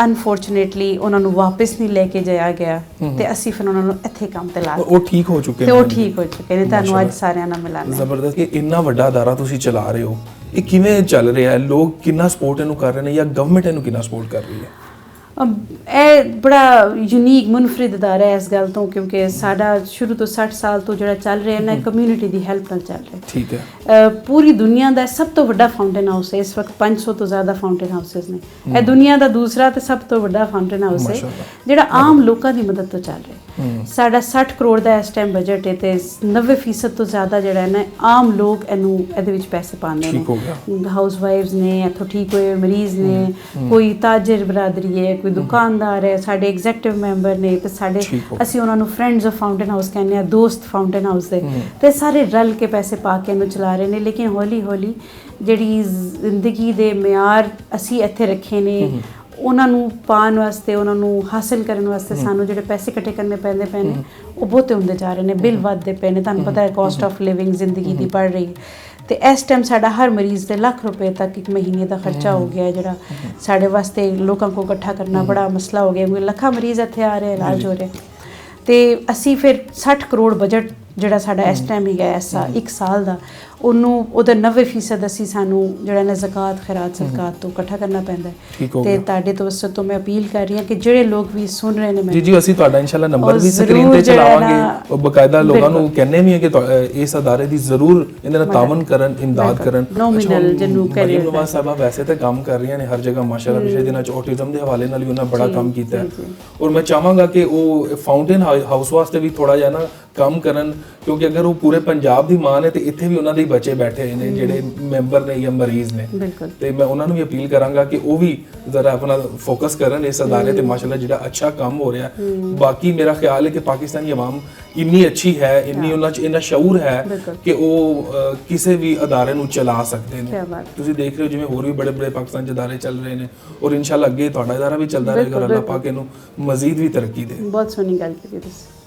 ਅਨਫੋਰਚੂਨੇਟਲੀ ਉਹਨਾਂ ਨੂੰ ਵਾਪਸ ਨਹੀਂ ਲੈ ਕੇ ਜਾਇਆ ਗਿਆ ਤੇ ਅਸੀਂ ਫਿਰ ਉਹਨਾਂ ਨੂੰ ਇੱਥੇ ਕੰਮ ਤੇ ਲਾ ਦਿੱਤਾ। ਉਹ ਠੀਕ ਹੋ ਚੁੱਕੇ ਨੇ, ਉਹ ਠੀਕ ਹੋ ਚੁੱਕੇ ਨੇ। ਤੁਹਾਨੂੰ ਅੱਜ ਸਾਰਿਆਂ ਨਾਲ ਮਿਲਾਨਾ। ਜ਼ਬਰਦਸਤ। ਇਹ ਇੰਨਾ ਵੱਡਾ ਅਦਾਰਾ ਤੁਸੀਂ ਚਲਾ ਰਹੇ ਹੋ, ਇਹ ਕਿਵੇਂ ਚੱਲ ਰਿਹਾ ਹੈ? ਲੋਕ ਕਿੰਨਾ ਸਪੋਰਟ ਇਹਨੂੰ ਕਰ ਰਹੇ ਨੇ ਜਾਂ ਗਵਰਨਮੈਂਟ ਇਹਨੂੰ ਕਿੰਨਾ ਸਪੋਰਟ ਕਰ ਰਹੀ ਹੈ? ਇਹ ਬੜਾ ਯੂਨੀਕ ਮੁਨਫਰਿਦ ਅਦਾਰਾ ਹੈ ਇਸ ਗੱਲ ਤੋਂ ਕਿਉਂਕਿ ਸਾਡਾ ਸ਼ੁਰੂ ਤੋਂ 60 ਸਾਲ ਤੋਂ ਜਿਹੜਾ ਚੱਲ ਰਿਹਾ ਨਾ ਕਮਿਊਨਿਟੀ ਦੀ ਹੈਲਪ ਨਾਲ ਚੱਲ ਰਿਹਾ। ਠੀਕ ਹੈ। ਪੂਰੀ ਦੁਨੀਆ ਦਾ ਸਭ ਤੋਂ ਵੱਡਾ ਫਾਊਂਟੇਨ ਹਾਊਸ ਹੈ ਇਸ ਵਕਤ। 500 ਤੋਂ ਜ਼ਿਆਦਾ ਫਾਊਂਟੇਨ ਹਾਊਸਸ ਨੇ। ਇਹ ਦੁਨੀਆ ਦਾ ਦੂਸਰਾ ਤੇ ਸਭ ਤੋਂ ਵੱਡਾ ਫਾਊਂਟੇਨ ਹਾਊਸ ਹੈ ਜਿਹੜਾ ਆਮ ਲੋਕਾਂ ਦੀ ਮਦਦ ਤੋਂ ਚੱਲ ਰਿਹਾ। ਸਾਡਾ 60 ਕਰੋੜ ਦਾ ਇਸ ਟਾਈਮ ਬਜਟ ਹੈ ਤੇ 90% ਤੋਂ ਜ਼ਿਆਦਾ ਜਿਹੜਾ ਹੈ ਨਾ ਆਮ ਲੋਕ ਇਹਦੇ ਵਿੱਚ ਪੈਸੇ ਪਾਉਂਦੇ
ਠੀਕ ਹੋ
ਨੇ। ਹਾਊਸ ਵਾਈਫਸ ਨੇ, ਇੱਥੋਂ ਠੀਕ ਹੋਏ ਮਰੀਜ਼ ਨੇ, ਕੋਈ ਤਾਜਰ ਬਰਾਦਰੀ ਹੈ, ਕੋਈ ਦੁਕਾਨਦਾਰ ਹੈ, ਸਾਡੇ ਐਗਜ਼ੈਕਟਿਵ ਮੈਂਬਰ ਨੇ ਤੇ ਸਾਡੇ ਅਸੀਂ ਉਹਨਾਂ ਨੂੰ ਫਰੈਂਡਸ ਆਫ ਫਾਊਂਟੇਨ ਹਾਊਸ ਕਹਿੰਦੇ ਆ, ਦੋਸਤ ਫਾਊਂਟੇਨ ਹਾਊਸ ਦੇ, ਤੇ ਸਾਰੇ ਰਲ ਕੇ ਪੈਸੇ ਪਾ ਕੇ ਇਹਨੂੰ ਚਲਾ ਰਹੇ ਨੇ। ਲੇਕਿਨ ਹੌਲੀ ਹੌਲੀ ਜਿਹੜੀ ਜ਼ਿੰਦਗੀ ਦੇ ਮਿਆਰ ਅਸੀਂ ਇੱਥੇ ਰੱਖੇ ਨੇ ਉਹਨਾਂ ਨੂੰ ਪਾਉਣ ਵਾਸਤੇ, ਉਹਨਾਂ ਨੂੰ ਹਾਸਿਲ ਕਰਨ ਵਾਸਤੇ ਸਾਨੂੰ ਜਿਹੜੇ ਪੈਸੇ ਇਕੱਠੇ ਕਰਨੇ ਪੈਂਦੇ ਪਏ ਨੇ ਉਹ ਬਹੁਤੇ ਹੁੰਦੇ ਜਾ ਰਹੇ ਨੇ। ਬਿੱਲ ਵੱਧਦੇ ਪਏ ਨੇ, ਤੁਹਾਨੂੰ ਪਤਾ ਹੈ ਕਾਸਟ ਆਫ ਲਿਵਿੰਗ ਜ਼ਿੰਦਗੀ ਦੀ बढ़ ਰਹੀ ਹੈ। ਤੇ ਇਸ ਟਾਈਮ ਸਾਡਾ ਹਰ ਮਰੀਜ਼ ਦੇ ਲੱਖ ਰੁਪਏ ਤੱਕ ਇੱਕ ਮਹੀਨੇ ਦਾ ਖਰਚਾ ਹੋ ਗਿਆ ਹੈ, ਜਿਹੜਾ ਸਾਡੇ ਵਾਸਤੇ ਲੋਕਾਂ ਕੋਲ ਇਕੱਠਾ ਕਰਨਾ ਬੜਾ ਮਸਲਾ ਹੋ ਗਿਆ, ਕਿਉਂਕਿ ਲੱਖਾਂ ਮਰੀਜ਼ ਇੱਥੇ ਆ ਰਹੇ, ਇਲਾਜ ਹੋ ਰਿਹਾ। ਤੇ ਅਸੀਂ ਫਿਰ 60 ਕਰੋੜ ਬਜਟ ਜਿਹੜਾ ਸਾਡਾ ਇਸ ਟਾਈਮ ਹੈਗਾ ਐਸਾ ਇੱਕ ਸਾਲ ਦਾ, ਉਹਦਾ 90% ਅਸੀਂ ਸਾਨੂੰ ਜਿਹੜਾ ਨਾ ਜ਼ਕਾਤ, ਖੈਰਾਤ, ਸਦਕਾਤ ਤੋਂ ਇਕੱਠਾ ਕਰਨਾ ਪੈਂਦਾ ਹੈ। ਤੇ ਤੁਹਾਡੇ ਤੋਂ ਮੈਂ ਅਪੀਲ ਕਰ ਰਹੀ ਹਾਂ ਕਿ ਜਿਹੜੇ ਲੋਕ ਵੀ ਸੁਣ ਰਹੇ ਨੇ
ਜੀ ਅਸੀਂ ਤੁਹਾਡਾ ਇਨਸ਼ਾਅੱਲਾ ਨੰਬਰ ਵੀ ਸਕਰੀਨ ਤੇ ਚਲਾਵਾਂਗੇ, ਉਹ ਬਕਾਇਦਾ ਲੋਕਾਂ ਨੂੰ ਕਹਿੰਨੇ ਵੀ ਹੈ ਕਿ ਇਸ ਅਦਾਰੇ ਦੀ ਜ਼ਰੂਰ ਇਹਦੇ ਨਾਲ ਤਾਵਨ ਕਰਨ, ਇਮਦਾਦ ਕਰਨ।
ਨੋਮੀਨਲ ਜਿਹਨੂੰ ਕਹਿੰਦੇ
ਮਰੀਮ ਨਵਾਜ਼ ਸਾਹਿਬਾ ਵੈਸੇ ਤਾਂ ਕੰਮ ਕਰ ਰਹੀਆਂ ਨੇ ਹਰ ਜਗ੍ਹਾ ਮਾਸ਼ਾਅੱਲਾ, ਪਿਛਲੇ ਦਿਨਾਂ 'ਚ ਆਟਿਜ਼ਮ ਦੇ ਹਵਾਲੇ ਨਾਲ ਵੀ ਉਹਨਾਂ ਬੜਾ ਕੰਮ ਕੀਤਾ ਹੈ। ਔਰ ਮੈਂ ਚਾਹਾਂਗਾ ਕਿ ਉਹ ਫਾਊਂਟੇਨ ਹਾਊਸ ਵਾਸਤੇ ਵੀ ਥੋੜਾ ਜਿਹਾ ਨਾ ਕੰਮ ਕਰਨ, ਕਿਉਂਕਿ ਅਗਰ ਉਹ ਪੂਰੇ ਪੰਜਾਬ ਦੀ ਮਾਂ ਨੇ ਤੇ ਇੱਥੇ ਵੀ ਉਹਨਾਂ ਦੇ ਬੱਚੇ ਬੈਠੇ ਨੇ ਜਿਹੜੇ ਮੈਂਬਰ ਨੇ ਜਾਂ ਮਰੀਜ਼ ਨੇ, ਤੇ ਮੈਂ ਉਹਨਾਂ ਨੂੰ ਵੀ ਅਪੀਲ ਕਰਾਂਗਾ ਕਿ ਉਹ ਵੀ ਜ਼ਰਾ ਆਪਣਾ ਫੋਕਸ ਕਰਨ ਇਸ ਅਦਾਰੇ ਤੇ। ਮਾਸ਼ਾਅੱਲਾ ਜਿਹੜਾ ਅੱਛਾ ਕੰਮ ਹੋ ਰਿਹਾ। ਬਾਕੀ ਮੇਰਾ ਖਿਆਲ ਹੈ ਕਿ ਪਾਕਿਸਤਾਨੀ ਆਵਾਮ ਇੰਨੀ ਅੱਛੀ ਹੈ, ਇੰਨੀ ਉਹਨਾਂ 'ਚ ਇੰਨਾ ਸ਼ਊਰ ਹੈ ਕਿ ਉਹ ਕਿਸੇ ਵੀ ਅਦਾਰੇ ਨੂੰ ਚਲਾ ਸਕਦੇ ਨੇ। ਤੁਸੀਂ ਦੇਖ ਰਹੇ ਹੋ ਜਿਵੇਂ ਹੋਰ ਵੀ ਬੜੇ ਬੜੇ ਪਾਕਿਸਤਾਨ 'ਚ ਅਦਾਰੇ ਚੱਲ ਰਹੇ ਨੇ, ਔਰ ਇਨਸ਼ਾਅੱਲਾ ਅੱਗੇ ਤੁਹਾਡਾ ਅਦਾਰਾ ਵੀ ਚੱਲਦਾ ਰਹੇਗਾ। ਅੱਲਾਹ ਪਾਕ ਇਹਨੂੰ ਮਜ਼ੀਦ ਵੀ ਤਰੱਕੀ ਦੇ।
ਬਹੁਤ ਸੋਹਣੀ ਗੱਲ ਕੀਤੀ ਤੁਸੀਂ।